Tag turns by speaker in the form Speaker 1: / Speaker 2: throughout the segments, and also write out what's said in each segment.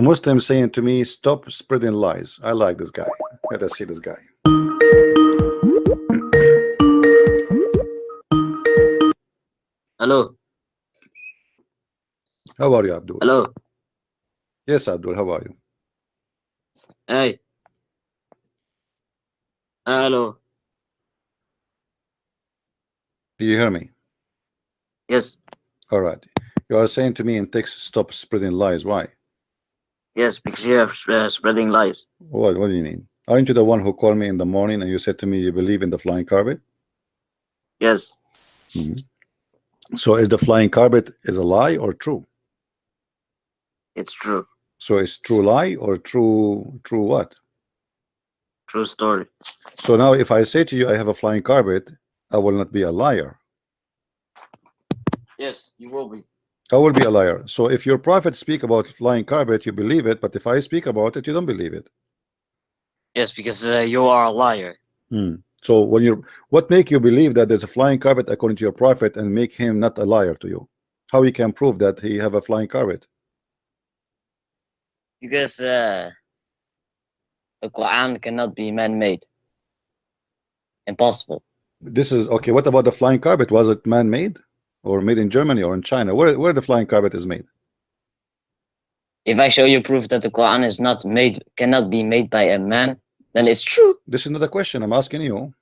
Speaker 1: A Muslim saying to me, stop spreading lies. I like this guy. Let us see this guy.
Speaker 2: Hello.
Speaker 1: How are you, Abdul?
Speaker 2: Hello.
Speaker 1: Yes, Abdul, how are you?
Speaker 2: Hey. Hello.
Speaker 1: Do you hear me?
Speaker 2: Yes.
Speaker 1: All right. You are saying to me in text, stop spreading lies. Why?
Speaker 2: Yes, because you are spreading lies.
Speaker 1: What do you mean? Aren't you the one who called me in the morning and you said to me you believe in the flying carpet?
Speaker 2: Yes.
Speaker 1: So is the flying carpet is a lie or true?
Speaker 2: It's true.
Speaker 1: So it's true lie or true what?
Speaker 2: True story.
Speaker 1: So now if I say to you I have a flying carpet, I will not be a liar.
Speaker 2: Yes, you will be.
Speaker 1: I will be a liar. So if your prophet speak about flying carpet, you believe it, but if I speak about it, you don't believe it.
Speaker 2: Yes, because you are a liar.
Speaker 1: So when you what make you believe that there's a flying carpet according to your prophet and make him not a liar to you? How you can prove that he have a flying carpet?
Speaker 2: Because the Quran cannot be man-made. Impossible.
Speaker 1: This is okay. What about the flying carpet? Was it man-made or made in Germany or in China? Where the flying carpet is made?
Speaker 2: If I show you proof that the Quran is not made, cannot be made by a man, then it's true.
Speaker 1: This is not a question. I'm asking you.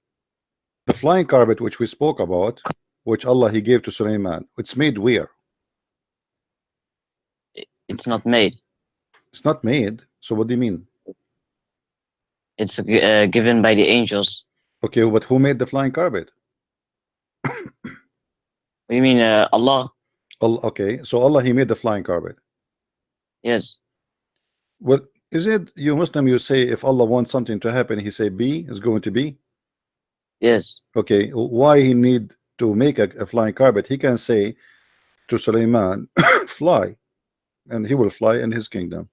Speaker 1: The flying carpet which we spoke about, which Allah he gave to Sulaiman, it's made where?
Speaker 2: It's not made.
Speaker 1: It's not made. So what do you mean?
Speaker 2: It's given by the angels.
Speaker 1: Okay, but who made the flying carpet?
Speaker 2: What do you mean, Allah?
Speaker 1: Allah, okay, so Allah he made the flying carpet.
Speaker 2: Yes.
Speaker 1: Well, is it you Muslim? You say if Allah wants something to happen, he say be is going to be.
Speaker 2: Yes.
Speaker 1: Okay, why he need to make a flying carpet? He can say to Sulaiman, fly, and he will fly in his kingdom.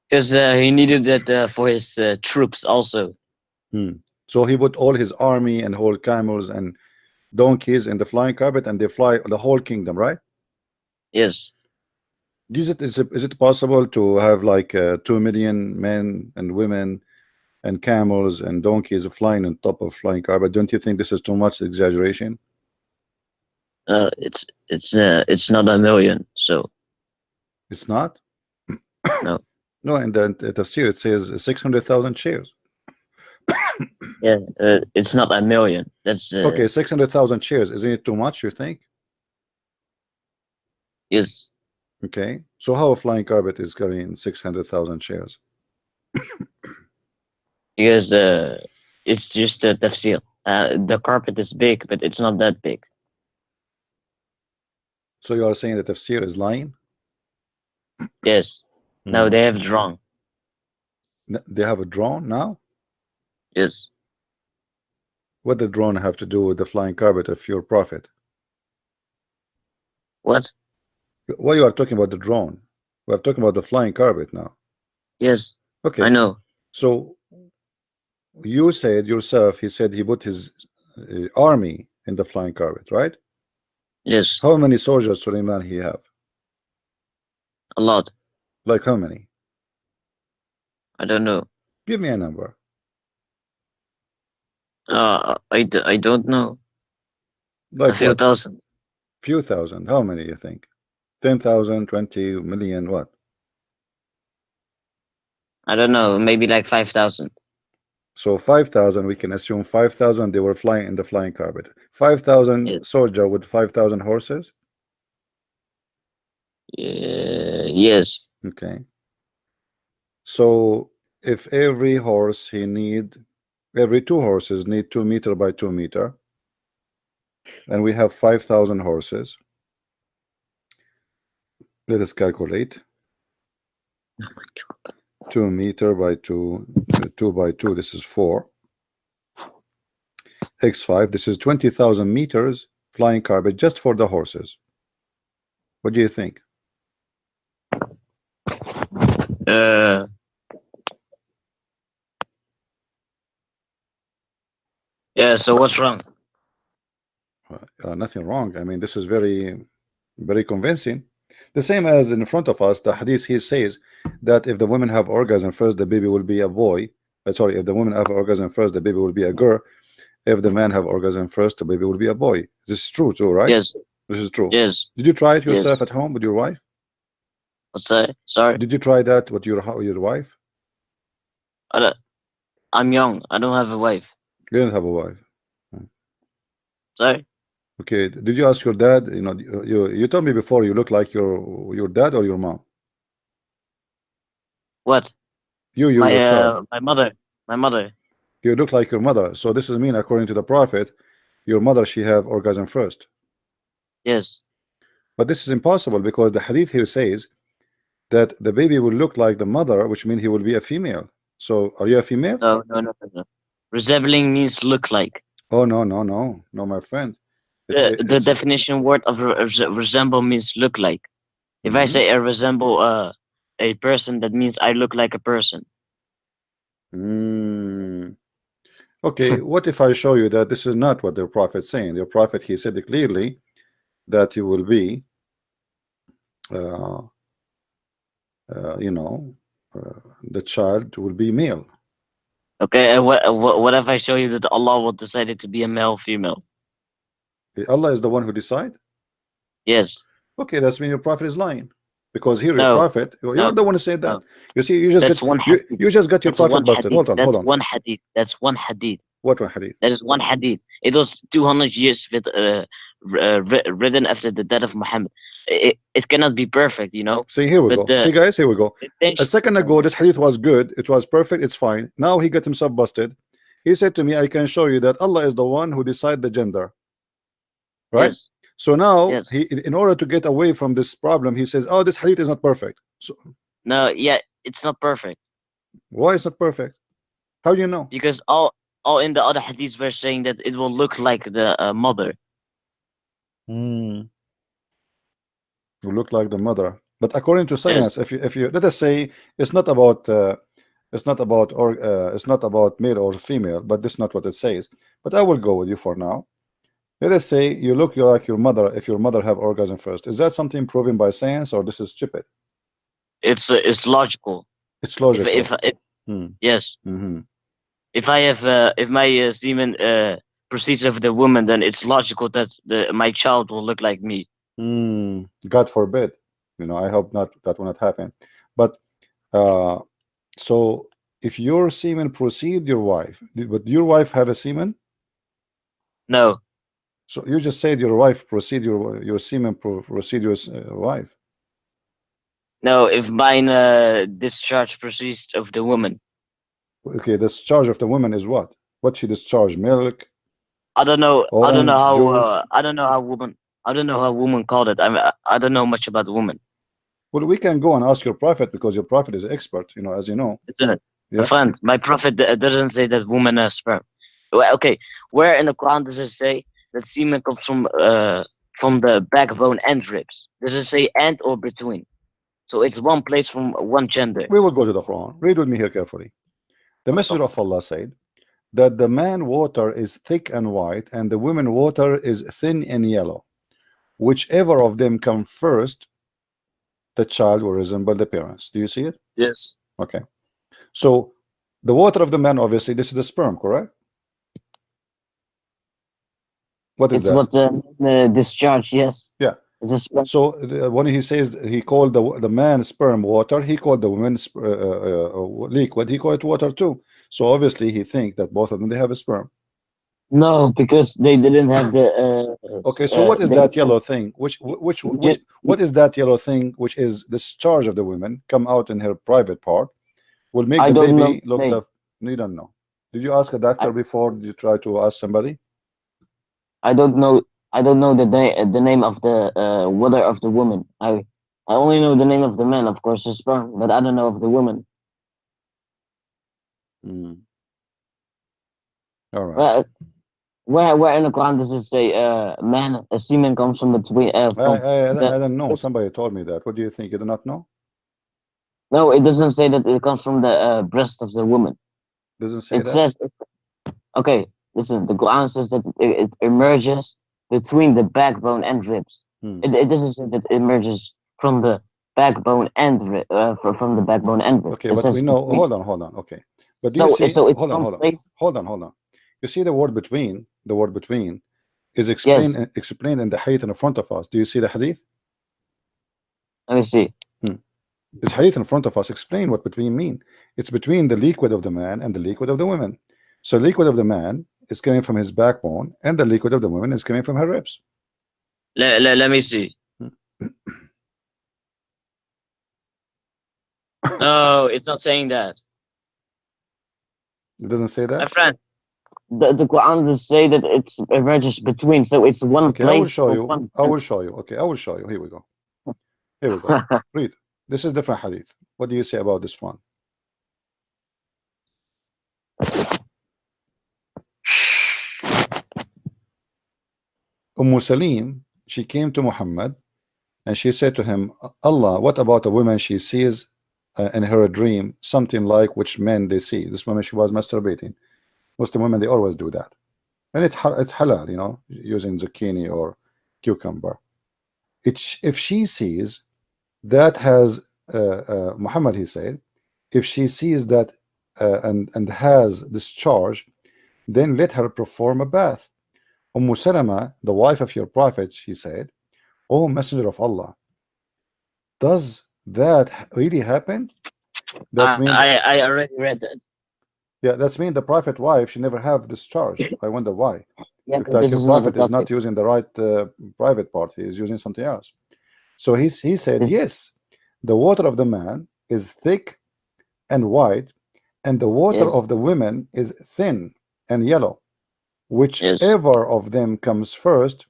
Speaker 2: Because he needed that for his troops also.
Speaker 1: So he put all his army and whole camels and donkeys in the flying carpet, and they fly the whole kingdom, right?
Speaker 2: Yes.
Speaker 1: Is it possible to have like 2 million men and women and camels and donkeys flying on top of flying carpet? Don't you think this is too much exaggeration?
Speaker 2: It's not a million, so
Speaker 1: It's not.
Speaker 2: no.
Speaker 1: No, in the tafsir it says 600,000 shares.
Speaker 2: Yeah, it's not a million. That's
Speaker 1: Okay, 600,000 shares. Isn't it too much, you think?
Speaker 2: yes.
Speaker 1: Okay, so how a flying carpet is carrying 600,000 shares?
Speaker 2: Because it's just a tafsir. The carpet is big, but it's not that big.
Speaker 1: So you are saying that tafsir is lying?
Speaker 2: Yes. No, they have drawn.
Speaker 1: They have a drone now?
Speaker 2: Yes.
Speaker 1: What the drone have to do with the flying carpet of your prophet?
Speaker 2: What?
Speaker 1: Why you are talking about the drone? We are talking about the flying carpet now.
Speaker 2: Yes.
Speaker 1: Okay.
Speaker 2: I know.
Speaker 1: So you said yourself, he said he put his army in the flying carpet, right?
Speaker 2: Yes.
Speaker 1: How many soldiers Suleiman he have?
Speaker 2: A lot.
Speaker 1: Like how many?
Speaker 2: I don't know.
Speaker 1: Give me a number.
Speaker 2: I don't know.
Speaker 1: Like
Speaker 2: A few
Speaker 1: what?
Speaker 2: thousand.
Speaker 1: Few thousand. How many you think? 10,000, 20 million, what?
Speaker 2: I don't know. Maybe like 5,000.
Speaker 1: So 5,000, we can assume 5,000 they were flying in the flying carpet. 5,000
Speaker 2: Yes.
Speaker 1: soldier with 5,000 horses.
Speaker 2: Yes.
Speaker 1: Okay. So if every horse every 2 horses need 2 meter by 2 meter, and we have 5,000 horses. Let us calculate.
Speaker 2: Oh my God.
Speaker 1: 2 meter by 2, 2 by 2. This is 4. X5. This is 20,000 meters flying carpet just for the horses. What do you think?
Speaker 2: Yeah. So what's wrong?
Speaker 1: Nothing wrong. I mean, this is very, very convincing. The same as in front of us, the hadith, he says that if the women have orgasm first, the baby will be a boy. Sorry, if the women have orgasm first, the baby will be a girl. If the man have orgasm first, the baby will be a boy. This is true too, right?
Speaker 2: Yes,
Speaker 1: This is true.
Speaker 2: yes,
Speaker 1: Did you try it
Speaker 2: yes.
Speaker 1: yourself at home with your wife?
Speaker 2: What's that? Sorry,
Speaker 1: Did you try that with your wife?
Speaker 2: I'm young. I don't have a wife.
Speaker 1: You didn't have a wife.
Speaker 2: Sorry.
Speaker 1: Okay. Did you ask your dad? You know, you told me before you look like your dad or your mom.
Speaker 2: What?
Speaker 1: You yourself.
Speaker 2: My mother. My mother.
Speaker 1: You look like your mother. So this is mean according to the prophet, your mother she have orgasm first.
Speaker 2: Yes.
Speaker 1: But this is impossible because the hadith here says that the baby will look like the mother, which means he will be a female. So are you a female?
Speaker 2: No, no, no, no, no. Resembling means look like.
Speaker 1: Oh no, my friend.
Speaker 2: The definition word of resemble means look like. If I say I resemble a person, that means I look like a person.
Speaker 1: Okay, what if I show you that this is not what the prophet saying? The prophet, he said clearly that you will be you know, the child will be male.
Speaker 2: Okay, what if I show you that Allah will decide it to be a male, female?
Speaker 1: Allah is the one who decide?
Speaker 2: Yes.
Speaker 1: Okay, that's mean your prophet is lying. Because here
Speaker 2: No,
Speaker 1: your prophet, you're
Speaker 2: no,
Speaker 1: the one who said that.
Speaker 2: no.
Speaker 1: You see, you just
Speaker 2: That's
Speaker 1: got
Speaker 2: one
Speaker 1: you,
Speaker 2: hadith.
Speaker 1: you just got your
Speaker 2: That's
Speaker 1: prophet
Speaker 2: one
Speaker 1: busted.
Speaker 2: hadith.
Speaker 1: Hold
Speaker 2: That's
Speaker 1: on.
Speaker 2: one hadith. That's one hadith.
Speaker 1: What one hadith?
Speaker 2: That is one hadith. It was 200 years with written after the death of Muhammad. It cannot be perfect, you know.
Speaker 1: See, here we
Speaker 2: But
Speaker 1: go. See, guys, here we go. A
Speaker 2: intention.
Speaker 1: second ago, this hadith was good. It was perfect. It's fine. Now he got himself busted. He said to me, I can show you that Allah is the one who decide the gender. Right?
Speaker 2: Yes.
Speaker 1: So now,
Speaker 2: Yes.
Speaker 1: he, in order to get away from this problem, he says, oh, this hadith is not perfect. So
Speaker 2: No, yeah, it's not perfect.
Speaker 1: why is it perfect? How do you know?
Speaker 2: Because all in the other hadiths were saying that it will look like the mother.
Speaker 1: You look like the mother. But according to science,
Speaker 2: Yes.
Speaker 1: if you let us say it's not about it's not about male or female, but this is not what it says. But I will go with you for now. Let us say you look like your mother if your mother have orgasm first. Is that something proven by science or this is stupid?
Speaker 2: It's logical.
Speaker 1: It's logical.
Speaker 2: If yes. If I have if my semen proceeds of the woman, then it's logical that my child will look like me.
Speaker 1: God forbid. You know, I hope not that will not happen. But so if your semen proceed your wife, but your wife have a semen?
Speaker 2: No.
Speaker 1: So you just said your wife proceed your semen proceed your wife.
Speaker 2: No, if mine discharge proceeds of the woman.
Speaker 1: Okay, the discharge of the woman is what? What she discharge? Milk?
Speaker 2: I don't know. I don't know how.
Speaker 1: Juice?
Speaker 2: I don't know how woman. I don't know how woman called it. I don't know much about woman.
Speaker 1: Well, we can go and ask your prophet because your prophet is an expert. You know, as you know.
Speaker 2: Isn't it?
Speaker 1: Yeah.
Speaker 2: Friend, my prophet doesn't say that woman are sperm. Well, okay, where in the Quran does it say that semen comes from the backbone and ribs? Does it say and or between? So it's one place from one gender.
Speaker 1: We will go to the Quran. Read with me here carefully. The Messenger of Allah said that the man water is thick and white and the women water is thin and yellow. Whichever of them come first, the child will resemble the parents. Do you see it?
Speaker 2: Yes.
Speaker 1: Okay. So the water of the man, obviously, this is the sperm, correct? What is
Speaker 2: it's
Speaker 1: that?
Speaker 2: What the discharge, yes.
Speaker 1: Yeah.
Speaker 2: It's a sperm.
Speaker 1: So when he says he called the man sperm water, he called the woman liquid. He called it water too. So obviously he thinks that both of them they have a sperm.
Speaker 2: No, because they didn't have the.
Speaker 1: Okay, so what is that yellow thing? What is that yellow thing? Which is the discharge of the women come out in her private part, will make the baby look tough. You don't know. Did you ask a doctor before? Did you try to ask somebody?
Speaker 2: I don't know. I don't know the name of the water of the woman. I only know the name of the man, of course, the sperm, but I don't know of the woman.
Speaker 1: All right.
Speaker 2: Where in the Quran does it say man, a semen comes from between?
Speaker 1: I don't know. Somebody told me that. What do you think? You do not know?
Speaker 2: No, it doesn't say that it comes from the breast of the woman.
Speaker 1: Doesn't say
Speaker 2: it
Speaker 1: that?
Speaker 2: Says, okay, listen, the Quran says that it emerges between the backbone and ribs. It doesn't say that it emerges from the backbone and from the backbone and ribs.
Speaker 1: Okay,
Speaker 2: It
Speaker 1: but we
Speaker 2: says
Speaker 1: know.
Speaker 2: between.
Speaker 1: Hold on. Okay, but do you see?
Speaker 2: So it's
Speaker 1: Hold on,
Speaker 2: one
Speaker 1: hold on,
Speaker 2: place.
Speaker 1: hold on. You see the word between. The word between is
Speaker 2: Yes.
Speaker 1: explained in the hadith in front of us. Do you see the hadith?
Speaker 2: Let me see.
Speaker 1: This hadith in front of us explain what between mean. It's between the liquid of the man and the liquid of the woman. So liquid of the man is coming from his backbone, and the liquid of the woman is coming from her ribs.
Speaker 2: Let me see. No, it's not saying that.
Speaker 1: It doesn't say
Speaker 2: My
Speaker 1: that.
Speaker 2: friend, the Quran does say that it's emerges between, so it's one
Speaker 1: Okay, I will
Speaker 2: place
Speaker 1: show
Speaker 2: of
Speaker 1: you.
Speaker 2: one.
Speaker 1: I will show you. Okay, I will show you. Here we go. Here we go. Read. This is different hadith. What do you say about this one? Salim, she came to Muhammad and she said to him, Allah, what about a woman she sees in her dream something like which men they see? This woman, she was masturbating. Muslim women, they always do that. And it's halal, you know, using zucchini or cucumber. If she sees that has Muhammad, he said, if she sees that and has discharge, then let her perform a bath. Salama, the wife of your prophet, she said, "O Messenger of Allah, does that really happen?" That's mean,
Speaker 2: I already read that.
Speaker 1: yeah, that's mean the prophet wife, she never have discharge. I wonder why.
Speaker 2: Yeah,
Speaker 1: Looks
Speaker 2: but
Speaker 1: like
Speaker 2: this
Speaker 1: your
Speaker 2: is not the
Speaker 1: prophet is not
Speaker 2: topic.
Speaker 1: using the right private part. He is using something else. So he said,
Speaker 2: This,
Speaker 1: yes, the water of the man is thick and white, and the water
Speaker 2: yes,
Speaker 1: of the women is thin and yellow.
Speaker 2: yes,
Speaker 1: Whichever of them comes first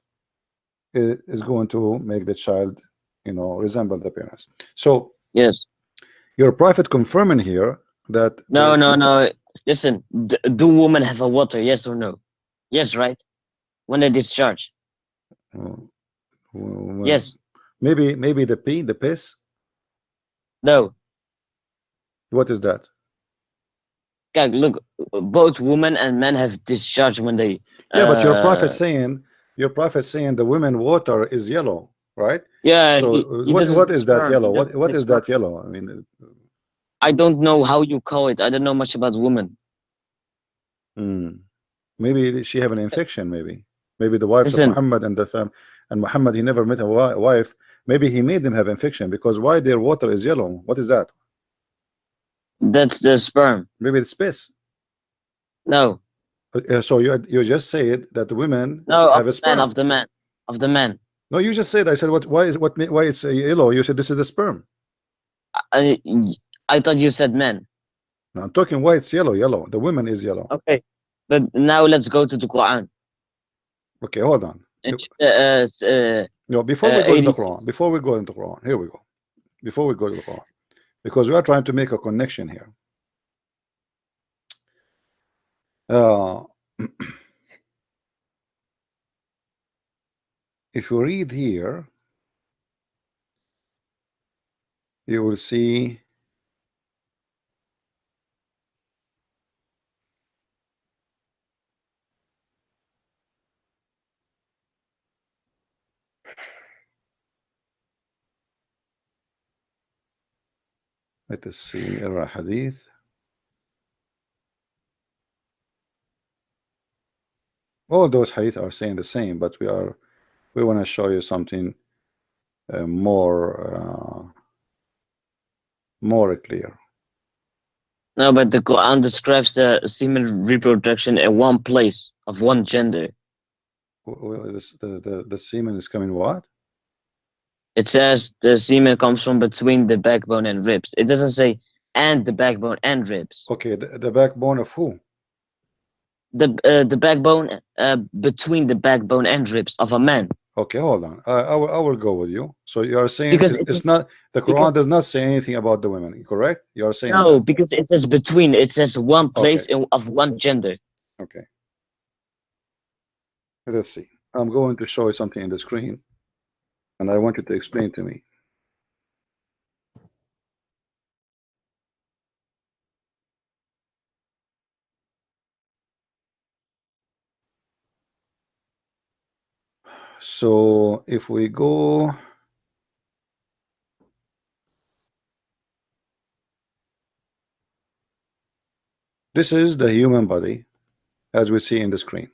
Speaker 1: is going to make the child, you know, resemble the parents. So
Speaker 2: yes.
Speaker 1: your prophet confirming here that
Speaker 2: No, no, no. Listen, do women have a water? Yes or no? Yes, right? When they discharge.
Speaker 1: uh, well,
Speaker 2: Yes.
Speaker 1: maybe the pee, the piss.
Speaker 2: No.
Speaker 1: What is that?
Speaker 2: Yeah, look, both women and men have discharge when they.
Speaker 1: Yeah, but your prophet saying the women water is yellow, right?
Speaker 2: Yeah,
Speaker 1: So
Speaker 2: he does
Speaker 1: what
Speaker 2: his
Speaker 1: is that
Speaker 2: sperm. He
Speaker 1: yellow?
Speaker 2: does
Speaker 1: What
Speaker 2: his
Speaker 1: is
Speaker 2: sperm.
Speaker 1: that yellow? I mean,
Speaker 2: I don't know how you call it. I don't know much about women.
Speaker 1: hmm, maybe she have an infection. Maybe the wives of
Speaker 2: Listen,
Speaker 1: Muhammad and the and Muhammad, he never met a wife. Maybe he made them have infection because why their water is yellow? What is that?
Speaker 2: that's the sperm.
Speaker 1: Maybe it's piss.
Speaker 2: No,
Speaker 1: So you just said that the women
Speaker 2: no, of
Speaker 1: have a
Speaker 2: the man,
Speaker 1: sperm.
Speaker 2: of the man, of the man.
Speaker 1: No, you just said. I said what? Why it's yellow? You said this is the sperm.
Speaker 2: I, I thought you said men.
Speaker 1: Now I'm talking why it's yellow. Yellow. The women is yellow.
Speaker 2: Okay, but now let's go to the Quran.
Speaker 1: Okay, hold on. Before we go to the Quran,
Speaker 2: 86.
Speaker 1: before we go into the Quran, here we go. Before we go to the Quran, because we are trying to make a connection here. Uh, if you read here, you will see. Let us see. Hadith. All those hadith are saying the same, but we want to show you something more clear.
Speaker 2: No, but the Quran describes the semen reproduction in one place of one gender.
Speaker 1: The semen is coming what?
Speaker 2: It says the semen comes from between the backbone and ribs. It doesn't say and the backbone and ribs.
Speaker 1: Okay, the backbone of who?
Speaker 2: The backbone between the backbone and ribs of a man.
Speaker 1: Okay, hold on. I will go with you. So you are saying
Speaker 2: Because it
Speaker 1: it's
Speaker 2: says
Speaker 1: not the Quran
Speaker 2: because
Speaker 1: does not say anything about the women, correct? You are saying
Speaker 2: no,
Speaker 1: that.
Speaker 2: because it says between. It says one
Speaker 1: Okay,
Speaker 2: place of one gender.
Speaker 1: okay. Let's see. I'm going to show you something in the screen, and I want you to explain to me. So if we go This is the human body as we see in the screen.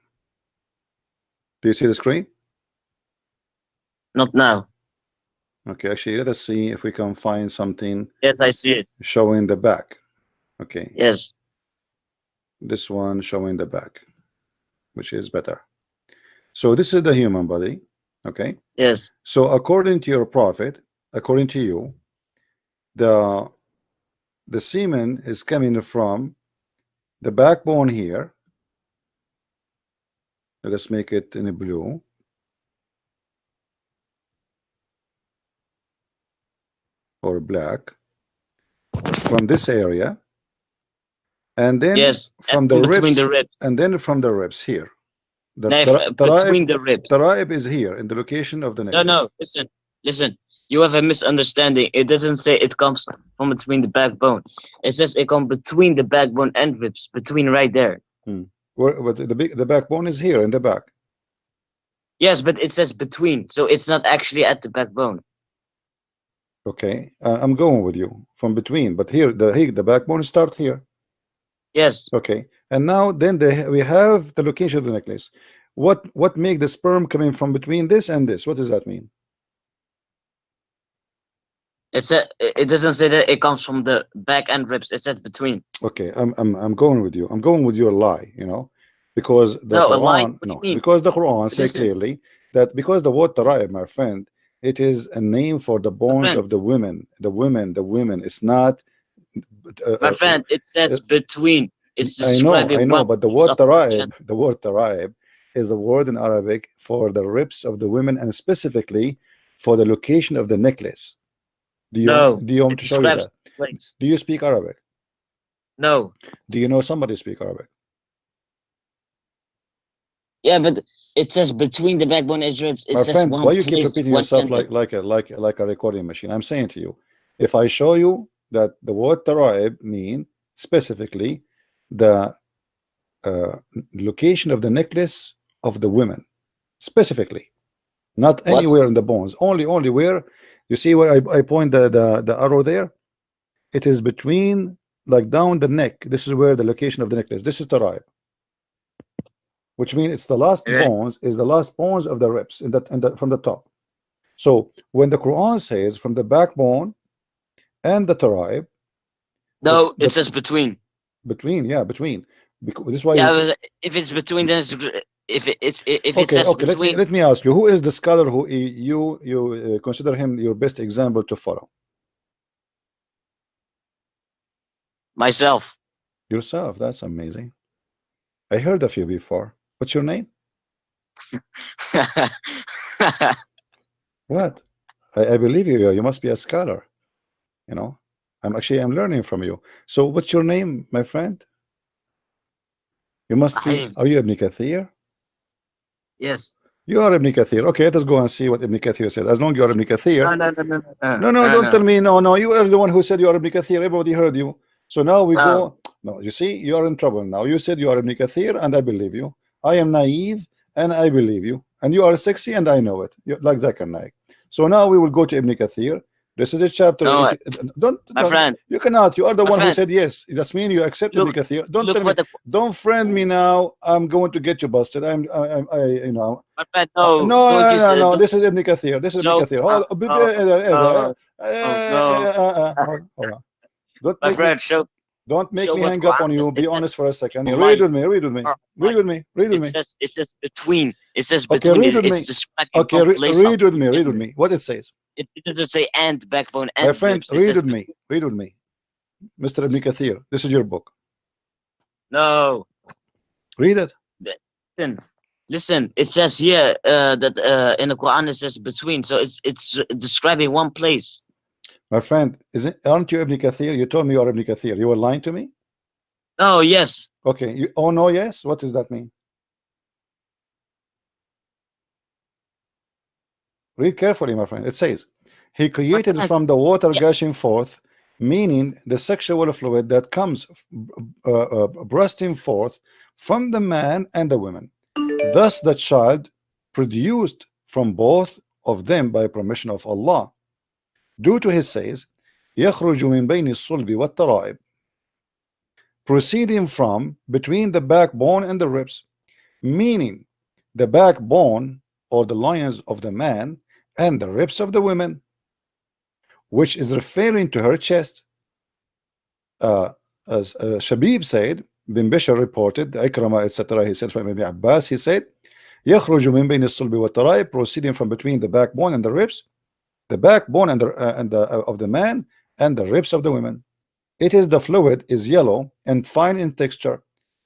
Speaker 1: Do you see the screen?
Speaker 2: Not now.
Speaker 1: Okay, actually, let us see if we can find something
Speaker 2: Yes, I see it.
Speaker 1: showing the back. Okay,
Speaker 2: Yes.
Speaker 1: this one showing the back, which is better. So this is the human body. Okay,
Speaker 2: Yes.
Speaker 1: so according to your prophet, according to you, the semen is coming from the backbone here. Let us make it in a blue. Or black. From this area. And then
Speaker 2: Yes.
Speaker 1: from
Speaker 2: and
Speaker 1: the
Speaker 2: between
Speaker 1: ribs.
Speaker 2: the ribs.
Speaker 1: And then from the ribs here. The
Speaker 2: Between the ribs.
Speaker 1: Taraib is here in the location of the necklace.
Speaker 2: No. Listen. You have a misunderstanding. It doesn't say it comes from between the backbone. It says it comes between the backbone and ribs. Between right there.
Speaker 1: But the backbone is here in the back.
Speaker 2: Yes, but it says between, so it's not actually at the backbone.
Speaker 1: Okay, I'm going with you from between, but here the backbone starts here.
Speaker 2: Yes.
Speaker 1: Okay, and now then we have the location of the necklace. What make the sperm coming from between this and this? What does that mean?
Speaker 2: It doesn't say that it comes from the back and ribs. It says between.
Speaker 1: Okay, I'm going with you. I'm going with your lie, you know, because the
Speaker 2: No, a lie?
Speaker 1: Quran,
Speaker 2: What do you
Speaker 1: no,
Speaker 2: mean?
Speaker 1: because the Quran says
Speaker 2: Listen.
Speaker 1: clearly that because the word taraib, my friend, it is a name for the bones
Speaker 2: friend.
Speaker 1: of the women. The women. It's not.
Speaker 2: My friend, it says between. It's
Speaker 1: I know,
Speaker 2: describing one
Speaker 1: but the
Speaker 2: piece
Speaker 1: word
Speaker 2: of the
Speaker 1: taraib is a word in Arabic for the ribs of the women and specifically for the location of the necklace. Do you want me
Speaker 2: it
Speaker 1: to show you
Speaker 2: describes
Speaker 1: that?
Speaker 2: the place.
Speaker 1: Do you speak Arabic?
Speaker 2: No.
Speaker 1: Do you know somebody speak Arabic?
Speaker 2: Yeah, but it says between the backbone and ribs. It
Speaker 1: My
Speaker 2: says
Speaker 1: friend,
Speaker 2: one
Speaker 1: why you keep
Speaker 2: place,
Speaker 1: repeating
Speaker 2: one
Speaker 1: yourself
Speaker 2: candle.
Speaker 1: like a recording machine? I'm saying to you, if I show you that the word taraib mean specifically the location of the necklace of the women, specifically, not
Speaker 2: What?
Speaker 1: anywhere in the bones, only where you see where I point the arrow there. It is between, like down the neck. This is where the location of the necklace. This is taraib, which means it's the last
Speaker 2: Yeah.
Speaker 1: bones, is the last bones of the ribs in that from the top. So when the Quran says from the backbone and the taraib,
Speaker 2: No, it says between.
Speaker 1: between, yeah, between. Because this is why
Speaker 2: Yeah, but if it's between, then it's, if it says
Speaker 1: okay.
Speaker 2: between.
Speaker 1: Let me ask you, who is the scholar who you consider him your best example to follow?
Speaker 2: Myself.
Speaker 1: Yourself. That's amazing. I heard of you before. What's your name? What? I believe you. You must be a scholar. You know, I'm learning from you. So what's your name, my friend? You must be.
Speaker 2: Ahim.
Speaker 1: Are you Ibn Kathir?
Speaker 2: Yes.
Speaker 1: You are Ibn Kathir. Okay, let's go and see what Ibn Kathir said. As long as you are Ibn Kathir. No, don't tell me. No. You are the one who said you are Ibn Kathir. Everybody heard you. So now we go. No, you see, you are in trouble now. You said you are Ibn Kathir, and I believe you. I am naive, and I believe you. And you are sexy, and I know it. You're like Zakir Naik. So now we will go to Ibn Kathir. This is the chapter.
Speaker 2: No,
Speaker 1: 80. Don't.
Speaker 2: friend.
Speaker 1: You cannot. You are the one
Speaker 2: friend.
Speaker 1: who said yes. That means you accept Ibn Kathir. Don't tell me. Don't friend me now. I'm going to get you busted. I you know.
Speaker 2: My friend,
Speaker 1: No. This is Ibn Kathir. This is Ibn Kathir. Hold on.
Speaker 2: My friend,
Speaker 1: don't make me hang up on you. Be honest for a second. Read with me.
Speaker 2: It says between. It says
Speaker 1: okay,
Speaker 2: between.
Speaker 1: read with me. Okay, read with me. What it says.
Speaker 2: It doesn't say and backbone and.
Speaker 1: My friend, read with me. Mr. Ibn Kathir. This is your book.
Speaker 2: No.
Speaker 1: Read it.
Speaker 2: Listen. It says here that in the Quran it says between. So it's describing one place.
Speaker 1: My friend, aren't you Ibn Kathir? You told me you are Ibn Kathir. You were lying to me?
Speaker 2: Oh, yes.
Speaker 1: Okay. Oh, no, yes? What does that mean? Read carefully, my friend. It says, he created from the water gushing forth, meaning the sexual fluid that comes bursting forth from the man and the woman. Thus the child produced from both of them by permission of Allah. Due to his says, يخرج من بين الصلب والترائب. proceeding from between the backbone and the ribs, meaning the backbone or the loins of the man and the ribs of the women, which is referring to her chest. As Shabib said, Bin Bishr reported, Ikrama, etc. He said from Ibn Abbas, he said, يخرج من بين الصلب والترائب, proceeding from between the backbone and the ribs, the backbone and the of the man and the ribs of the women. It is the fluid is yellow and fine in texture.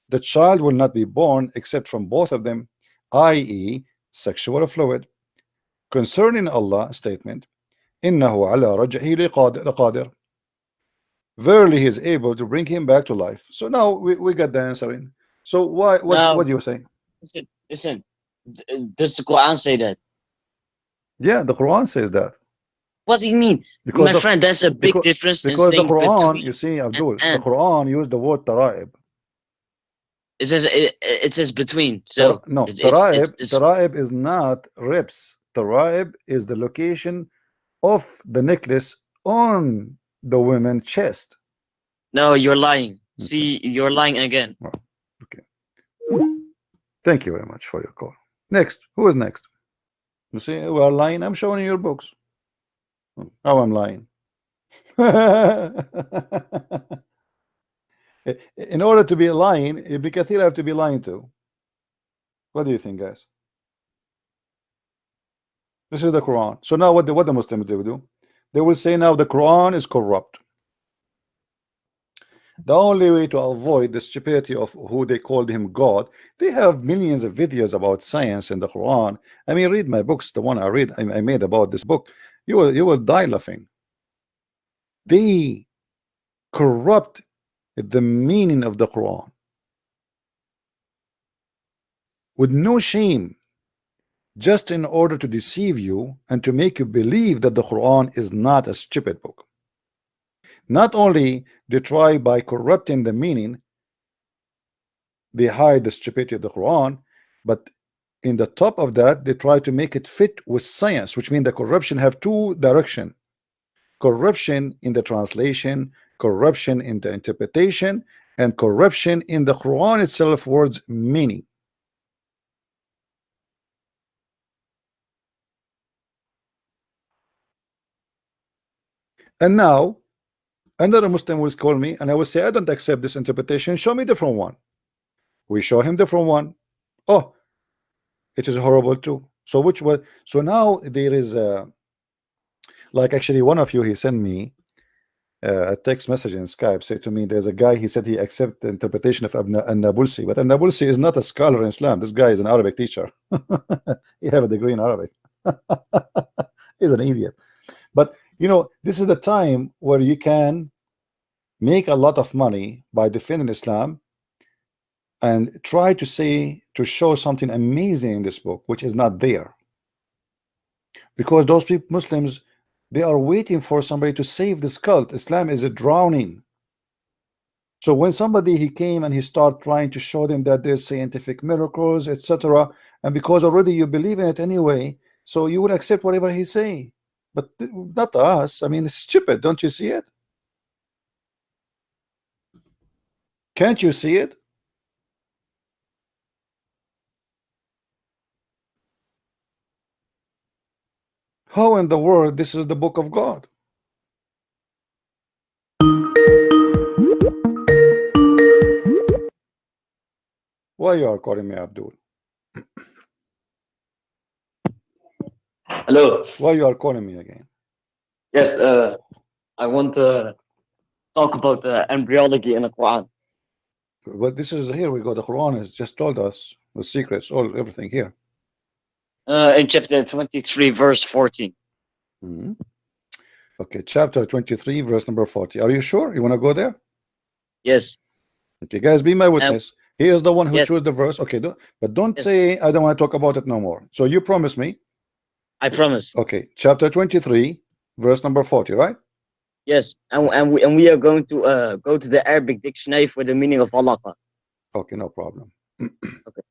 Speaker 1: The child will not be born except from both of them, i.e. sexual fluid. Concerning Allah statement, إنه على رجعه لقادر. Verily he is able to bring him back to life. So now we got the answering. So what
Speaker 2: Now,
Speaker 1: do you say?
Speaker 2: listen. Does the Quran say that?
Speaker 1: Yeah, the Quran says that.
Speaker 2: What do you mean,
Speaker 1: Because
Speaker 2: my friend? That's a big difference in
Speaker 1: because the
Speaker 2: saying
Speaker 1: Quran,
Speaker 2: between
Speaker 1: you see, Abdul, the
Speaker 2: and.
Speaker 1: Quran used the word taraib.
Speaker 2: It says between. So
Speaker 1: No,
Speaker 2: it's
Speaker 1: taraib is not ribs. Taraib is the location of the necklace on the woman's chest.
Speaker 2: no, you're lying.
Speaker 1: Okay.
Speaker 2: See, you're lying again.
Speaker 1: Oh, okay. Thank you very much for your call. Next, who is next? You see, we are lying. I'm showing you your books. Now I'm lying. In order to be lying, Ibn Kathir have to be lying too. What do you think, guys? This is the Quran. So now what the Muslims do? They will say now the Quran is corrupt. The only way to avoid the stupidity of who they called him God, they have millions of videos about science in the Quran. I mean, read my books, the one I read, I made about this book. You will die laughing. They corrupt the meaning of the Quran with no shame, just in order to deceive you and to make you believe that the Quran is not a stupid book. Not only they try by corrupting the meaning, they hide the stupidity of the Quran, but in the top of that, they try to make it fit with science, which means the corruption have two directions: corruption in the translation, corruption in the interpretation, and corruption in the Quran itself words meaning. And now another Muslim will call me and I will say, I don't accept this interpretation, show me different one. We show him different one. Oh, it is horrible too. So which one? So now there is a, like, actually one of you, he sent me a text message in Skype, said to me, there's a guy, he said he accept the interpretation of An-Nabulsi, but An-Nabulsi is not a scholar in Islam. This guy is an Arabic teacher. He have a degree in Arabic. He's an idiot. But you know, this is the time where you can make a lot of money by defending Islam and try to to show something amazing in this book which is not there, because those people, Muslims, they are waiting for somebody to save this cult. Islam is a drowning. So when somebody he came and he started trying to show them that there's scientific miracles, etc., and because already you believe in it anyway, so you will accept whatever he say. But not us. I mean, it's stupid. Don't you see it? Can't you see it? How in the world this is the book of God? Why you are calling me Abdul?
Speaker 2: Hello.
Speaker 1: Why you are calling me again?
Speaker 2: Yes. I want to talk about embryology in the Quran.
Speaker 1: But this is, here we go. The Quran has just told us the secrets, all everything here.
Speaker 2: In chapter 23, verse 14.
Speaker 1: Mhm. Okay, chapter 23, verse number 40. Are you sure you want to go there?
Speaker 2: Yes.
Speaker 1: Okay, guys, be my witness. He is the one who
Speaker 2: Yes.
Speaker 1: chose the verse. Okay, but don't
Speaker 2: Yes.
Speaker 1: say I don't want to talk about it no more. So you promise me.
Speaker 2: I promise.
Speaker 1: Okay, chapter 23, verse number 40, right?
Speaker 2: Yes, and we are going to go to the Arabic dictionary for the meaning of alaqa.
Speaker 1: Okay, no problem.
Speaker 2: Okay.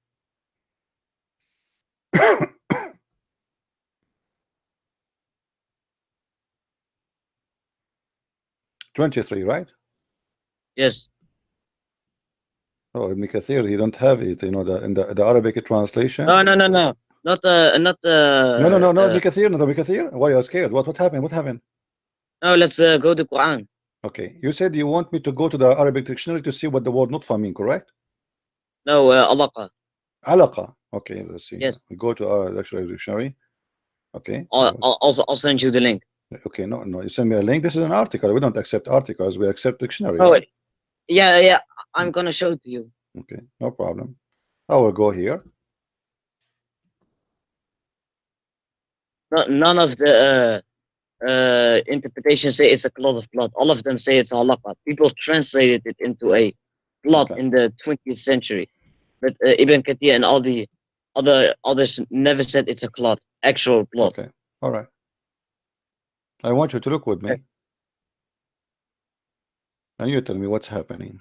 Speaker 1: 23, right?
Speaker 2: Yes.
Speaker 1: Oh, Ibn Kathir, he don't have it, you know, in the Arabic translation.
Speaker 2: No, no, no, no. Not
Speaker 1: No, Ibn Kathir, not Ibn Kathir. Why are you scared? What happened? What happened?
Speaker 2: no, let's go to Quran.
Speaker 1: Okay, you said you want me to go to the Arabic dictionary to see what the word nutfa mean, correct?
Speaker 2: No, alaqa.
Speaker 1: Alaqa. Okay, let's see.
Speaker 2: Yes.
Speaker 1: Go to our dictionary. Okay.
Speaker 2: I'll send you the link.
Speaker 1: Okay, no, you send me a link. This is an article. We don't accept articles. We accept dictionary.
Speaker 2: Oh,
Speaker 1: right?
Speaker 2: yeah. I'm gonna show it to you.
Speaker 1: Okay, no problem. I will go here.
Speaker 2: None of the interpretations say it's a clot of blood. All of them say it's halaqa. People translated it into a blood
Speaker 1: Okay.
Speaker 2: in the 20th century, but Ibn Kathir and all the others never said it's a clot, actual blood.
Speaker 1: Okay, all right. I want you to look with me,
Speaker 2: Okay.
Speaker 1: and you tell me what's happening.